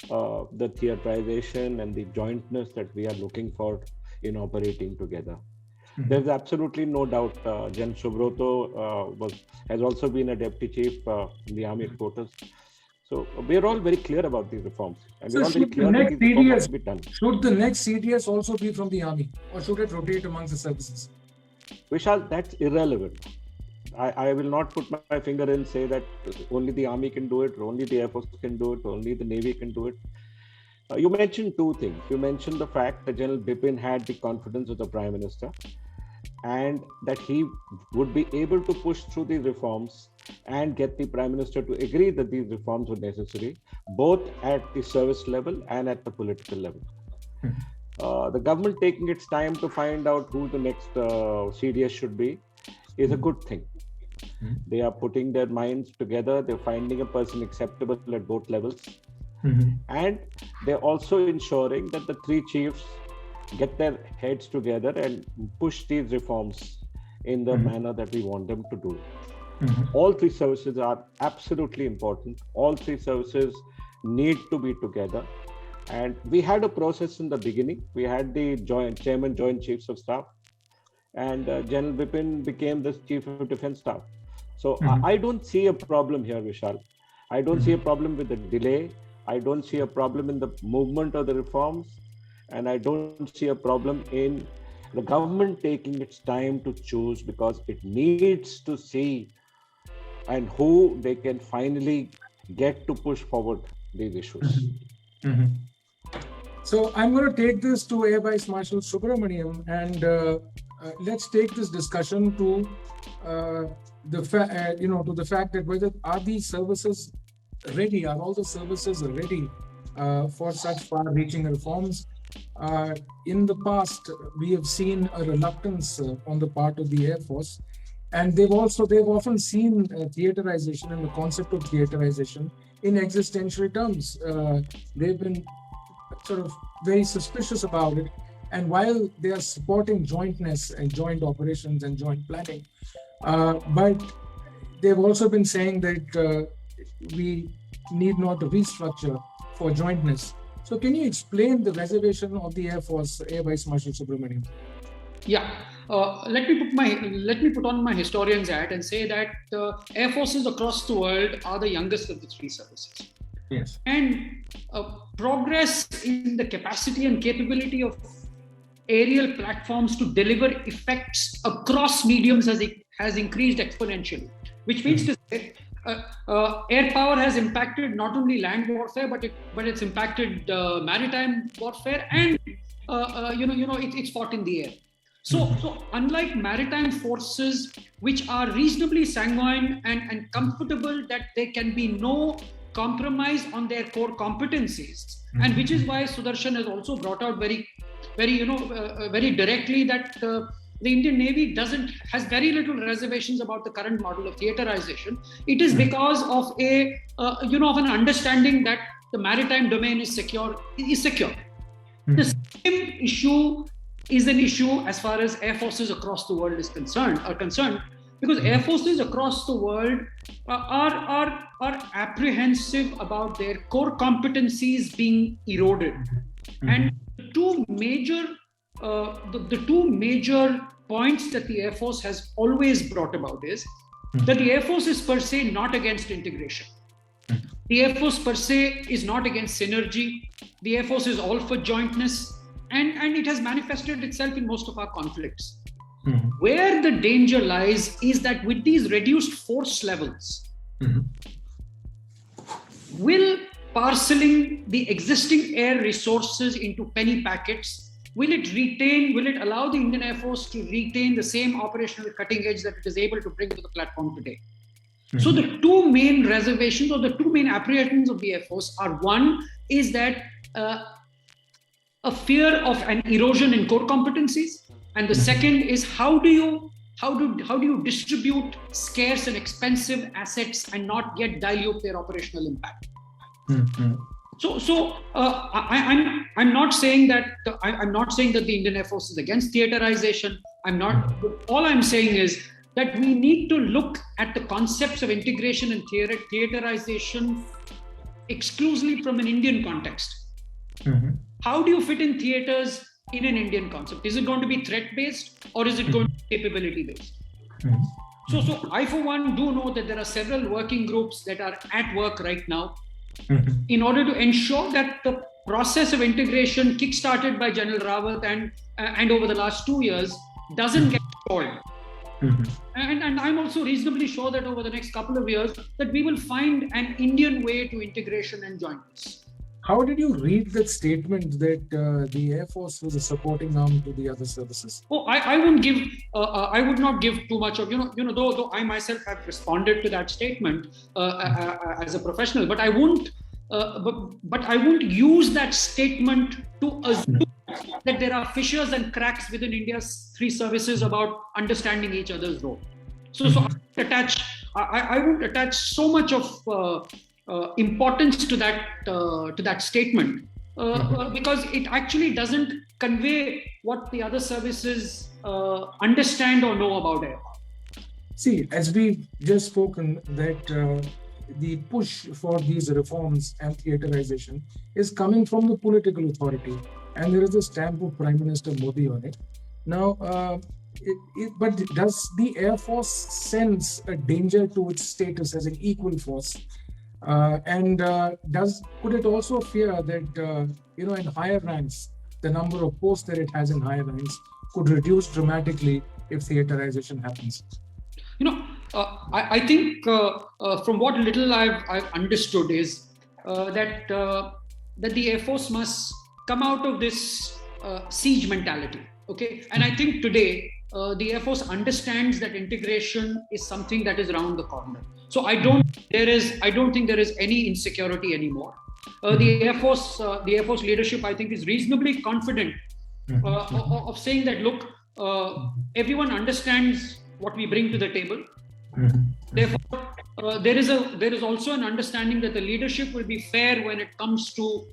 B: the theaterization and the jointness that we are looking for in operating together. There's absolutely no doubt. General Subrata has also been a deputy chief in the army headquarters. So we're all very clear about these reforms. And we're all very clear that these reforms have to be done.
A: Should the next CDS also be from the army, or should it rotate amongst the services?
B: Vishal, that's irrelevant. I will not put my finger in and say that only the army can do it, or only the Air Force can do it, or only the Navy can do it. You mentioned two things. You mentioned the fact that General Bipin had the confidence of the Prime Minister, and that he would be able to push through these reforms and get the Prime Minister to agree that these reforms were necessary, both at the service level and at the political level. The government taking its time to find out who the next CDS should be is a good thing. They are putting their minds together, they're finding a person acceptable at both levels. And they're also ensuring that the three chiefs get their heads together and push these reforms in the manner that we want them to do. All three services are absolutely important. All three services need to be together. And we had a process in the beginning. We had the Chairman, Joint Chiefs of Staff, and General Bipin became the Chief of Defence Staff. So I don't see a problem here, Vishal. I don't see a problem with the delay. I don't see a problem in the movement of the reforms. And I don't see a problem in the government taking its time to choose, because it needs to see and who they can finally get to push forward these issues.
A: So I'm going to take this to Air Vice Marshal Subramaniam, and let's take this discussion to the fact that whether are these services ready? Are all the services ready for such far-reaching reforms? In the past, we have seen a reluctance on the part of the Air Force, and they've often seen theaterization and the concept of theaterization in existential terms. They've been sort of very suspicious about it, and while they are supporting jointness and joint operations and joint planning, but they've also been saying that we need not restructure for jointness. So can you explain the reservation of the Air Force, Air Vice Marshal Subramaniam?
C: Yeah, let me put on my historian's hat and say that air forces across the world are the youngest of the three services.
A: Yes.
C: And progress in the capacity and capability of aerial platforms to deliver effects across mediums has increased exponentially, which means to say air power has impacted not only land warfare, but it's impacted maritime warfare, and it's fought in the air. So unlike maritime forces, which are reasonably sanguine and comfortable that there can be no compromise on their core competencies, and which is why Sudarshan has also brought out very directly that the Indian Navy has very little reservations about the current model of theaterization. It is because of of an understanding that the maritime domain is secure. The same issue is an issue as far as air forces across the world are concerned, because air forces across the world are apprehensive about their core competencies being eroded. And the two major points that the Air Force has always brought about is that the Air Force is per se not against integration. The Air Force per se is not against synergy. The Air Force is all for jointness, and it has manifested itself in most of our conflicts. Where the danger lies is that with these reduced force levels, will parceling the existing air resources into penny packets, will it allow the Indian Air Force to retain the same operational cutting edge that it is able to bring to the platform today? So the two main reservations or the two main apprehensions of the Air Force are, one is that a fear of an erosion in core competencies, and the second is how do you distribute scarce and expensive assets and not get dilute their operational impact? So I'm not saying that the Indian Air Force is against theaterization. All I'm saying is that we need to look at the concepts of integration and theaterization exclusively from an Indian context. How do you fit in theaters in an Indian concept? Is it going to be threat-based or is it going to be capability-based? So I, for one, do know that there are several working groups that are at work right now in order to ensure that the process of integration kick-started by General Rawat and over the last 2 years doesn't get stalled. And I'm also reasonably sure that over the next couple of years that we will find an Indian way to integration and jointness.
A: How did you read that statement that the Air Force was a supporting arm to the other services?
C: Oh, I would not give too much of, though I myself have responded to that statement as a professional, but I won't use that statement to assume that there are fissures and cracks within India's three services about understanding each other's role. So I won't attach so much of importance to that statement because it actually doesn't convey what the other services understand or know about air power?
A: See, as we've just spoken, that the push for these reforms and theaterization is coming from the political authority, and there is a stamp of Prime Minister Modi on it. Now, but does the Air Force sense a danger to its status as an equal force? And could it also fear that in higher ranks, the number of posts that it has in higher ranks could reduce dramatically if theaterization happens?
C: I think from what little I've understood is that the Air Force must come out of this siege mentality. Okay, and I think today the Air Force understands that integration is something that is around the corner. So I don't think there is any insecurity anymore. The Air Force leadership, I think, is reasonably confident of saying that, look, everyone understands what we bring to the table. Therefore, there is also an understanding that the leadership will be fair when it comes to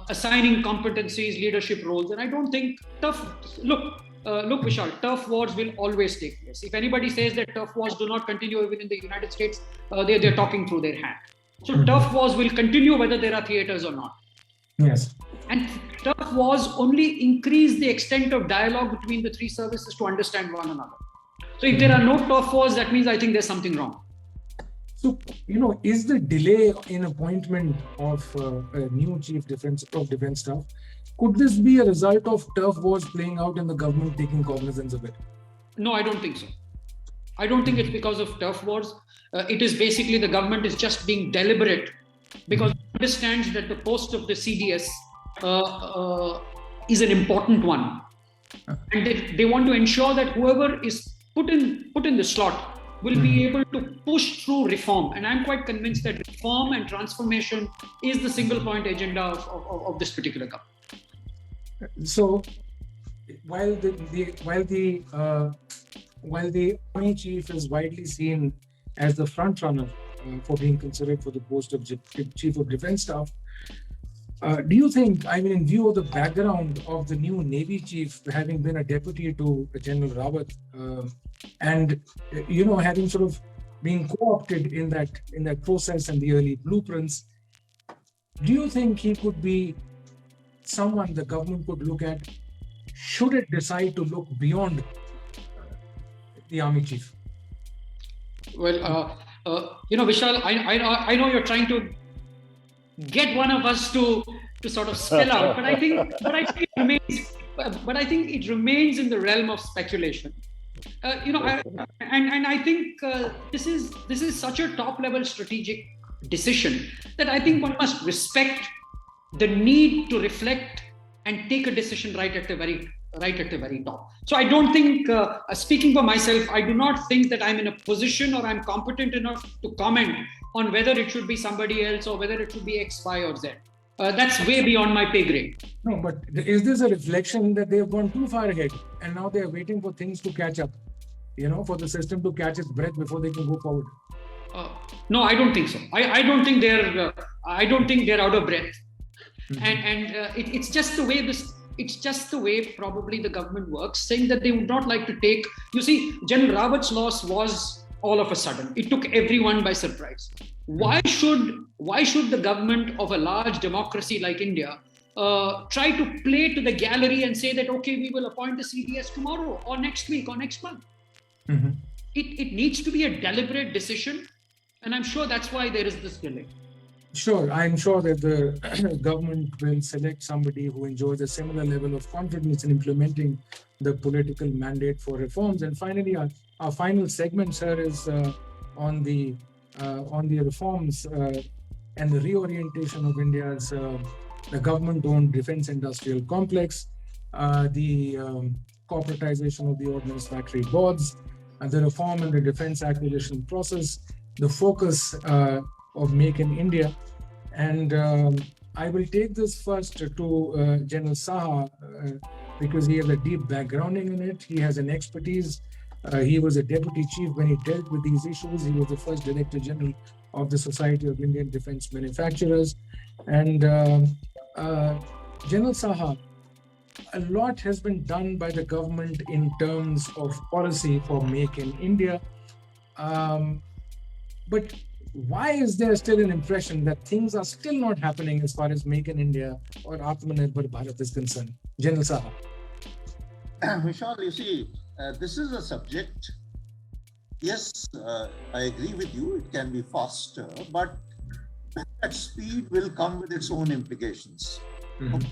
C: assigning competencies, leadership roles. And I don't think look, Vishal, tough wars will always take place. If anybody says that tough wars do not continue even in the United States, they're talking through their hat. So tough wars will continue whether there are theaters or not.
A: Yes.
C: And tough wars only increase the extent of dialogue between the three services to understand one another. So if there are no tough wars, that means I think there's something wrong.
A: So, is the delay in appointment of a new chief of defense staff, could this be a result of turf wars playing out and the government taking cognizance of it?
C: No, I don't think so. I don't think it's because of turf wars. It is basically the government is just being deliberate because it understands that the post of the CDS is an important one. And they want to ensure that whoever is put in the slot will be able to push through reform. And I'm quite convinced that reform and transformation is the single point agenda of this particular government.
A: So while the Army chief is widely seen as the front runner for being considered for the post of Chief of Defense Staff, do you think, in view of the background of the new Navy chief having been a deputy to General Rawat, and having sort of been co-opted in that process and the early blueprints, do you think he could be someone the government could look at should it decide to look beyond the Army chief?
C: Well, Vishal, I know you're trying to get one of us to sort of spell out, but I think it remains in the realm of speculation. I think this is such a top-level strategic decision that I think one must respect the need to reflect and take a decision right at the very top. So I don't think, speaking for myself, I do not think that I'm in a position or I'm competent enough to comment on whether it should be somebody else or whether it should be X, Y, or Z. That's way beyond my pay grade.
A: No, but is this a reflection that they've gone too far ahead and now they're waiting for things to catch up, for the system to catch its breath before they can go forward?
C: No, I don't think so. I don't think they're out of breath. It's just the way it's just the way probably the government works, saying that they would not like to take. You see, General Rawat's loss was all of a sudden. It took everyone by surprise. Why should the government of a large democracy like India try to play to the gallery and say that, okay, we will appoint the CDS tomorrow or next week or next month? Mm-hmm. It needs to be a deliberate decision, and I'm sure that's why there is this delay.
A: Sure, I'm sure that the government will select somebody who enjoys a similar level of confidence in implementing the political mandate for reforms. And finally, our final segment, sir, is on the reforms and the reorientation of India's the government-owned defense industrial complex, the corporatization of the ordnance factory boards, the reform in the defense acquisition process, the focus of Make in India. And I will take this first to General Saha because he has a deep backgrounding in it. He has an expertise. He was a deputy chief when he dealt with these issues. He was the first Director General of the Society of Indian Defense Manufacturers. And General Saha, a lot has been done by the government in terms of policy for Make in India. But why is there still an impression that things are still not happening as far as Make in India or Atmanirbhar Bharat is concerned? General Saha.
E: Vishal, you see, this is a subject. Yes, I agree with you. It can be faster, but that speed will come with its own implications.
A: Mhm.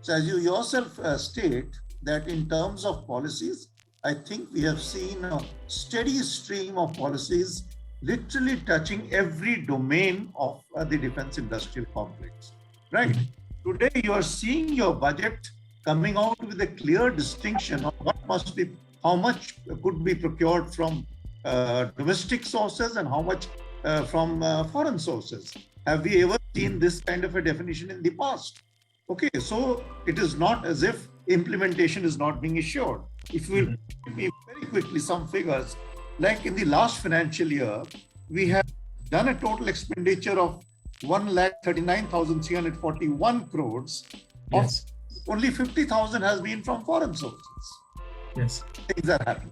E: So, as you yourself state, that in terms of policies, I think we have seen a steady stream of policies literally touching every domain of the defense industrial complex. Right? Today, you are seeing your budget coming out with a clear distinction of what must be, how much could be procured from domestic sources and how much from foreign sources. Have we ever seen this kind of a definition in the past? Okay, so it is not as if implementation is not being assured. If we will be very quickly some figures, like in the last financial year, we have done a total expenditure of 1,39,341 crores.
A: Yes.
E: Only 50,000 has been from foreign sources.
A: Yes.
E: Things are happening.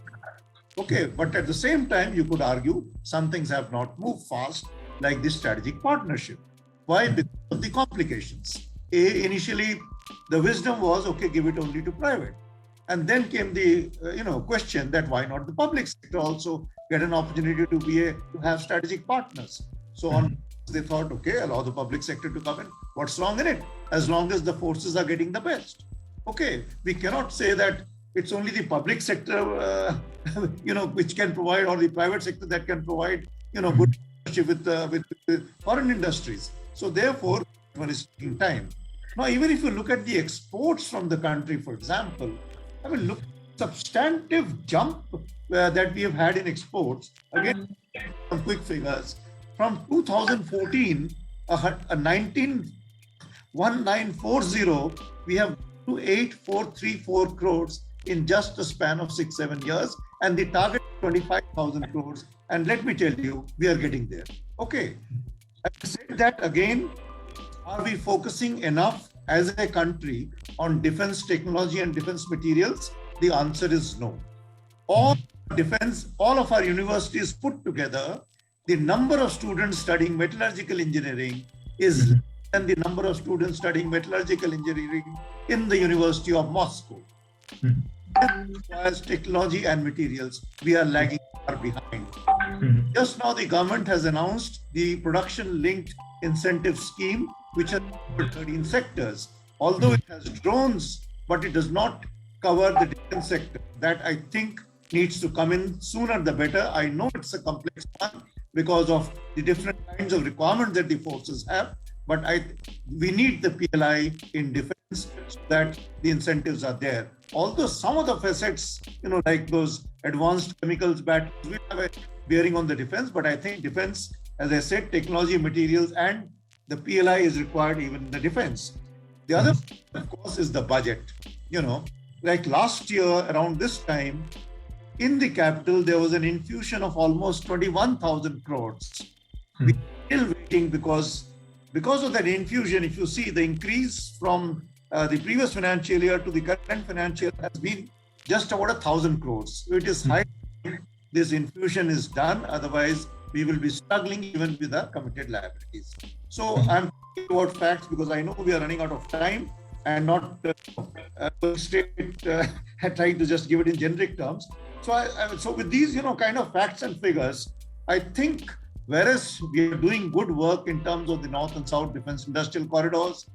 E: Okay, but at the same time, you could argue some things have not moved fast, like this strategic partnership. Why? Because of the complications. Initially, the wisdom was, okay, give it only to private. And then came the question that why not the public sector also get an opportunity to have strategic partners. So on they thought, okay, allow the public sector to come in. What's wrong in it? As long as the forces are getting the best. Okay, we cannot say that it's only the public sector, which can provide, or the private sector that can provide, good partnership with foreign industries. So therefore, one is taking time. Now, even if you look at the exports from the country, for example, I mean, look, substantive jump that we have had in exports. Again, some quick figures. From 2014, 1940, we have to 8,434 crores in just a span of 6-7 years, and the target 25,000 crores. And let me tell you, we are getting there. Okay. I said that again. Are we focusing enough as a country on defense technology and defense materials? The answer is no. All of our universities put together, the number of students studying metallurgical engineering is less than the number of students studying metallurgical engineering in the University of Moscow. As technology and materials, we are lagging far behind. Just now, the government has announced the production-linked incentive scheme, which has covered 13 sectors. Although it has drones, but it does not cover the defense sector. That I think needs to come in sooner the better. I know it's a complex one because of the different kinds of requirements that the forces have, but we need the PLI in defense so that the incentives are there. Although some of the facets, like those advanced chemicals, batteries, will have a bearing on the defense, but I think defense, as I said, technology, materials, and the PLI is required even in the defense. The other, of course, is the budget. Like last year, around this time, in the capital, there was an infusion of almost 21,000 crores. We're still waiting because of that infusion. If you see the increase from the previous financial year to the current financial year has been just about 1,000 crores. So it is high this infusion is done. Otherwise, we will be struggling even with our committed liabilities. So I'm talking about facts because I know we are running out of time and not trying to just give it in generic terms. So with these, kind of facts and figures, I think whereas we are doing good work in terms of the North and South defense industrial corridors,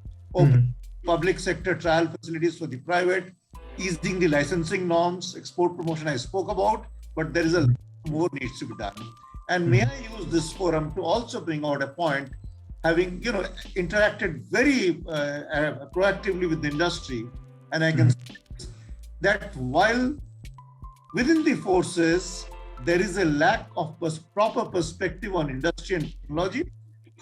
E: public sector trial facilities for the private, easing the licensing norms, export promotion I spoke about, but there is a lot more needs to be done. And may I use this forum to also bring out a point, having interacted very proactively with the industry, and I can say that while within the forces there is a lack of proper perspective on industry and technology,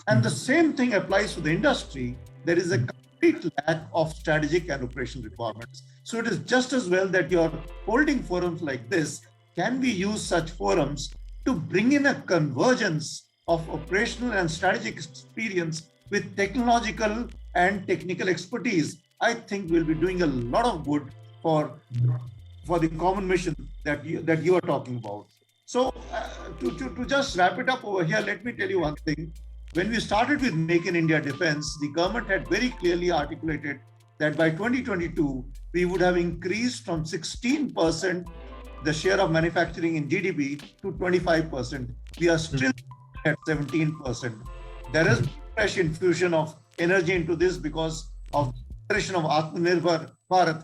E: and the same thing applies to the industry, there is a complete lack of strategic and operational requirements. So it is just as well that you're holding forums like this. Can we use such forums to bring in a convergence of operational and strategic experience with technological and technical expertise? I think will be doing a lot of good for the common mission that you are talking about. So to just wrap it up over here, let me tell you one thing. When we started with Make in India Defense, the government had very clearly articulated that by 2022, we would have increased from 16% the share of manufacturing in GDP to 25%. We are still at 17%. There is fresh infusion of energy into this because of the declaration of Atmanirbhar Bharat.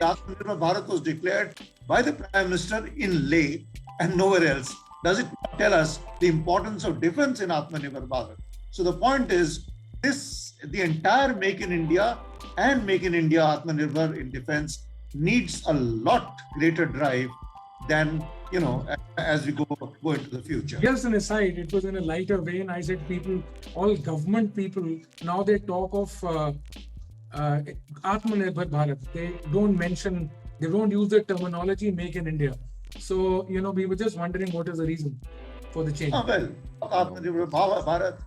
E: Atmanirbhar Bharat was declared by the Prime Minister in Leh and nowhere else. Does it tell us the importance of defense in Atmanirbhar Bharat? So the point is, the entire Make in India and Make in India Atmanirbhar in defense needs a lot greater drive than, as we go into the future.
A: Just an aside, it was in a lighter vein. I said all government people, now they talk of Atmanirbhar Bharat. They don't use the terminology Make in India. So, we were just wondering what is the reason for the change.
E: Atmanirbhar Bharat,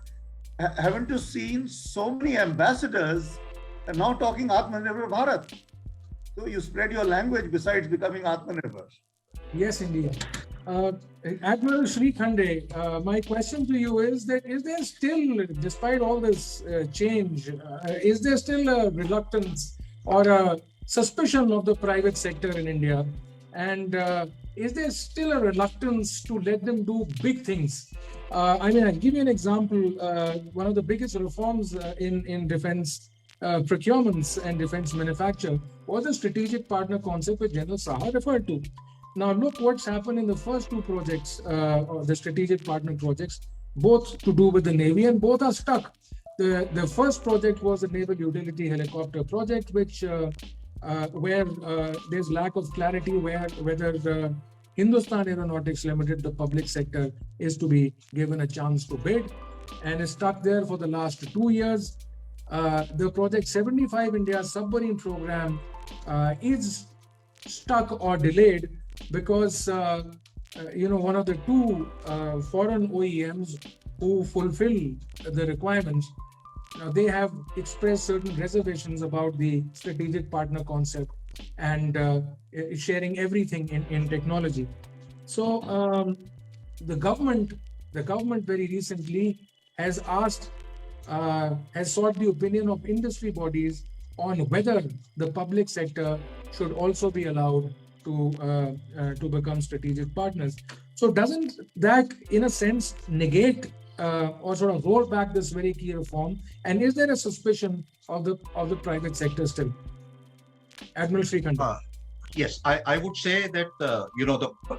E: haven't you seen so many ambassadors are now talking Atmanirbhar Bharat? So you spread your language besides becoming Atmanirbhar.
A: Yes, indeed. Admiral Shrikhande, my question to you is that is there still, despite all this change, is there still a reluctance or a suspicion of the private sector in India? And is there still a reluctance to let them do big things? I'll give you an example. One of the biggest reforms in defense procurements and defense manufacture was the strategic partner concept which General Saha referred to. Now, look what's happened in the first two projects, the strategic partner projects, both to do with the Navy, and both are stuck. The first project was the Naval Utility Helicopter project, which where there's lack of clarity whether Hindustan Aeronautics Limited, the public sector, is to be given a chance to bid, and is stuck there for the last 2 years. The Project 75 India submarine program is stuck or delayed because one of the two foreign OEMs who fulfill the requirements, they have expressed certain reservations about the strategic partner concept and sharing everything in technology. So the government very recently has sought the opinion of industry bodies on whether the public sector should also be allowed to become strategic partners. So doesn't that, in a sense, negate or sort of roll back this very key reform? And is there a suspicion of the private sector still? Admiral Srikande.
D: Yes, I would say that the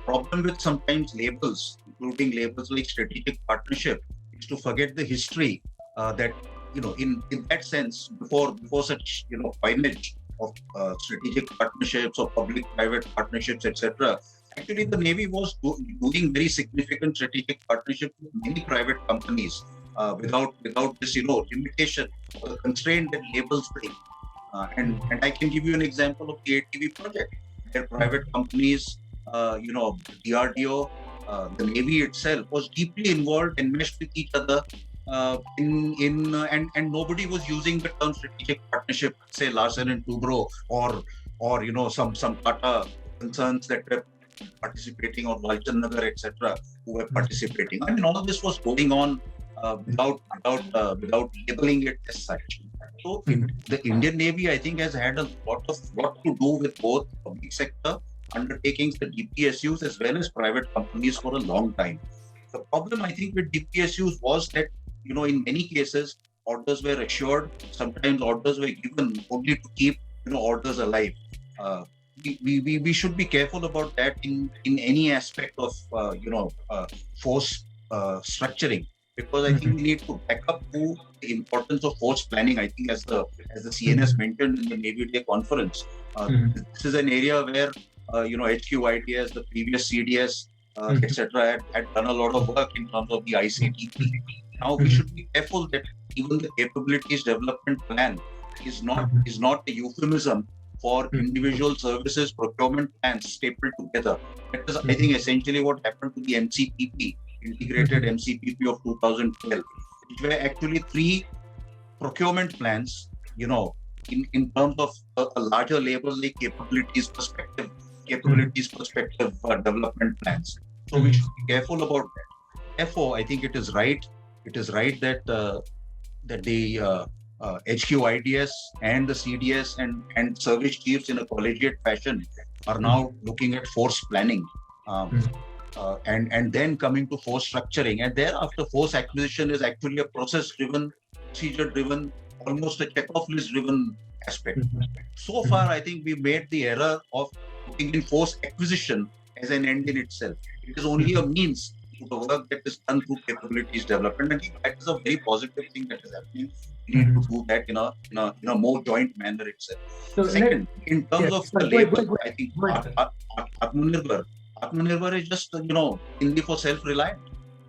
D: problem with sometimes labels, including labels like strategic partnership, is to forget the history that in that sense before such coinage of strategic partnerships or public-private partnerships, etc. Actually, the Navy was doing very significant strategic partnerships with many private companies without this limitation or constraint that labels bring. And I can give you an example of the ATV project, where private companies, DRDO, the Navy itself was deeply involved and meshed with each other. And nobody was using the term strategic partnership, say Larsen and Toubro or some Tata concerns that were participating, or Walchan Nagar, etc., who were participating. I mean, all of this was going on without labeling it as such. So the Indian Navy, I think, has had a lot to do with both public sector undertakings, the DPSUs, as well as private companies for a long time. The problem, I think, with DPSUs was that in many cases, orders were assured. Sometimes orders were given only to keep orders alive. We should be careful about that in any aspect of force structuring, because I think we need to back up to the importance of force planning. I think as the CNS mentioned in the Navy Day conference, this is an area where HQIDS, the previous CDS, etc., had done a lot of work in terms of the ICTP. Now we should be careful that even the capabilities development plan is not a euphemism for individual services procurement plans stapled together. That is, I think, essentially what happened to the MCPP, integrated MCPP of 2012, which were actually 3 procurement plans, in terms of a larger label capabilities perspective development plans. So we should be careful about that. Therefore, I think it is right that that the HQ IDS and the CDS and service chiefs in a collegiate fashion are now looking at force planning. And then coming to force structuring, and thereafter force acquisition is actually a process-driven, procedure-driven, almost a checkoff list-driven aspect. So far, I think we made the error of looking in force acquisition as an end in itself. It is only a means to the work that is done through capabilities development. I think that is a very positive thing that is happening. We need to do that in a more joint manner itself. So second, in terms of the label, I think Atmanirbhar is just, Hindi for self-reliant.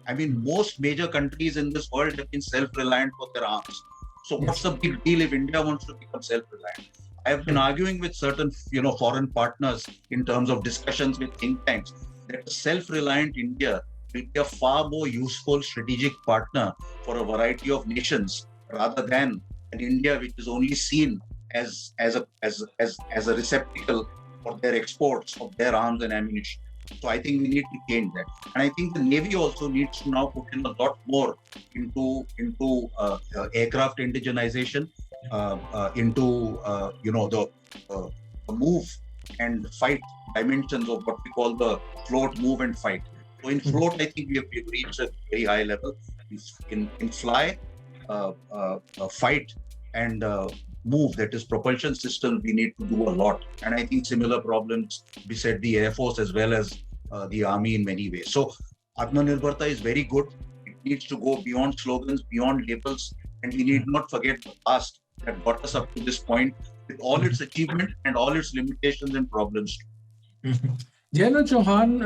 D: I mean, most major countries in this world have been self-reliant for their arms. So what's the big deal if India wants to become self-reliant? I have been arguing with certain, foreign partners in terms of discussions with think tanks that a self-reliant India will be a far more useful strategic partner for a variety of nations rather than an India which is only seen as a receptacle for their exports of their arms and ammunition. So I think we need to change that, and I think the Navy also needs to now put in a lot more into aircraft indigenization, into the move and fight dimensions of what we call the float, move, and fight. So in float, I think we have reached a very high level. In fly, fight, and move, that is propulsion system, we need to do a lot. And I think similar problems beset the Air Force as well as the Army in many ways. So Atmanirbharta is very good. It needs to go beyond slogans, beyond labels, and we need not forget the past that got us up to this point with all its achievement and all its limitations and problems.
A: General Chauhan,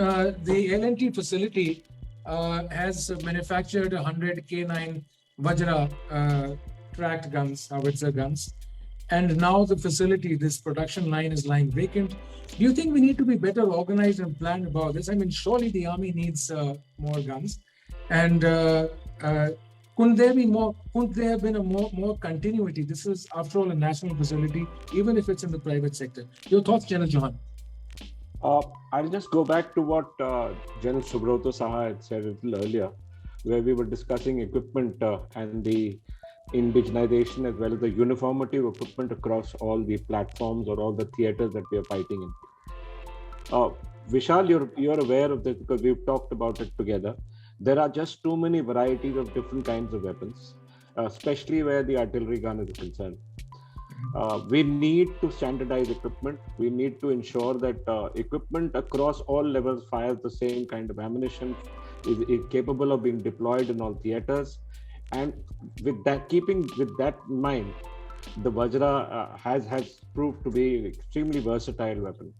A: the L&T facility has manufactured 100 K9 Vajra tracked guns, howitzer guns. And now the facility, this production line is lying vacant. Do you think we need to be better organized and planned about this? I mean, surely the Army needs more guns. And couldn't there have been a more continuity? This is, after all, a national facility, even if it's in the private sector. Your thoughts, General Chauhan?
B: I'll just go back to what General Subrata Saha had said a little earlier, where we were discussing equipment and the indigenization as well as the uniformity of equipment across all the platforms or all the theaters that we are fighting in. Vishal, you're aware of this because we've talked about it together. There are just too many varieties of different kinds of weapons, especially where the artillery gun is concerned. We need to standardize equipment. We need to ensure that equipment across all levels fires the same kind of ammunition, is capable of being deployed in all theaters. And with that, keeping with that in mind, the Vajra has proved to be an extremely versatile weapon.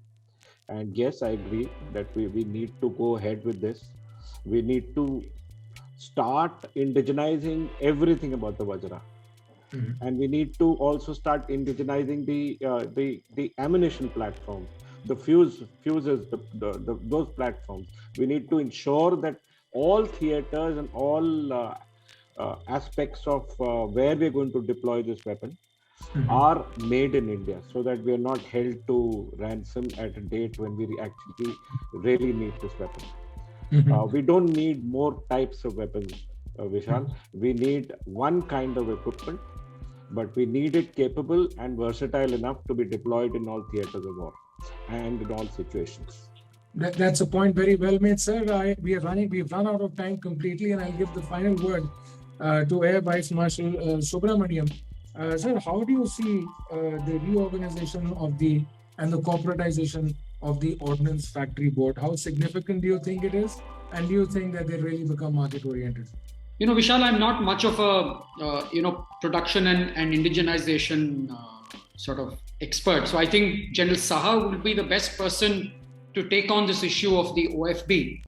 B: And yes, I agree that we need to go ahead with this. We need to start indigenizing everything about the Vajra. And we need to also start indigenizing the ammunition platform, the fuses, those platforms. We need to ensure that all theaters and all aspects of where we're going to deploy this weapon are made in India, so that we are not held to ransom at a date when we actually really need this weapon. We don't need more types of weapons, Vishal. We need one kind of equipment, but we need it capable and versatile enough to be deployed in all theaters of war and in all situations.
A: That's a point very well made, sir. We've run out of time completely, and I'll give the final word to Air Vice Marshal Subramaniam. Sir, how do you see the reorganization and the corporatization of the Ordnance Factory Board? How significant do you think it is? And do you think that they really become market oriented?
C: Vishal, I'm not much of a, production and indigenization sort of expert. So I think General Saha will be the best person to take on this issue of the OFB.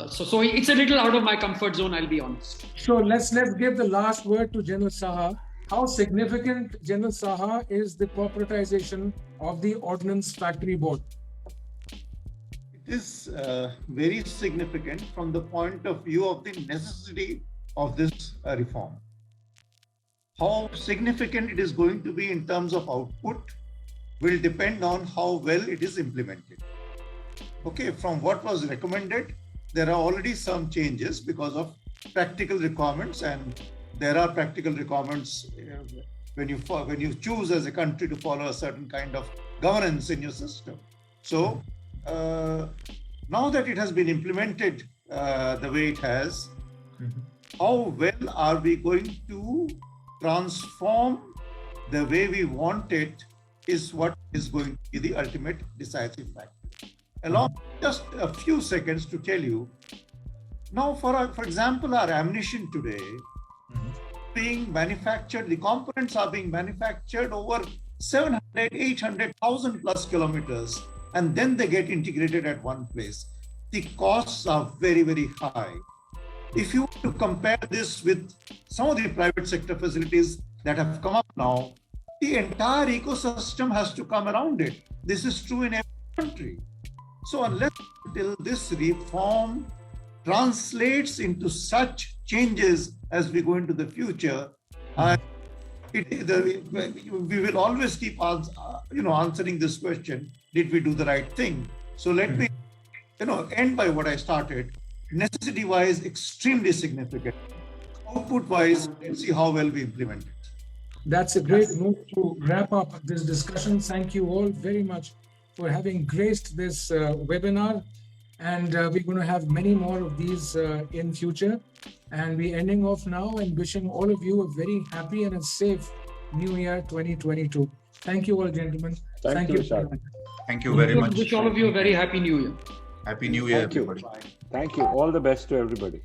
C: So it's a little out of my comfort zone, I'll be honest.
A: So let's give the last word to General Saha. How significant, General Saha, is the corporatization of the Ordnance Factory Board?
E: It is very significant from the point of view of the necessity of this reform. how significant it is going to be in terms of output will depend on how well it is implemented. Okay, from what was recommended, there are already some changes because of practical requirements, and there are practical requirements when you choose as a country to follow a certain kind of governance in your system. So now that it has been implemented the way it has, how well are we going to transform the way we want it is what is going to be the ultimate decisive factor. Allow just a few seconds to tell you, now for example, our ammunition today being manufactured, the components are being manufactured over 700, 800,000 plus kilometers, and then they get integrated at one place. The costs are very, very high. If you were to compare this with some of the private sector facilities that have come up now, the entire ecosystem has to come around it. This is true in every country. So unless until this reform translates into such changes as we go into the future, we will always keep answering this question: did we do the right thing? So let me end by what I started. Necessity-wise, extremely significant. Output-wise, let's see how well we implement it.
A: That's a great note to wrap up this discussion. Thank you all very much for having graced this webinar. And we're going to have many more of these in future. And we're ending off now and wishing all of you a very happy and a safe New Year 2022. Thank you all, gentlemen.
B: Thank you.
D: Thank you very much.
C: Wish all of you a very happy New Year.
D: Happy New Year,
B: Thank you.
D: everybody.
B: Thank you. All the best to everybody.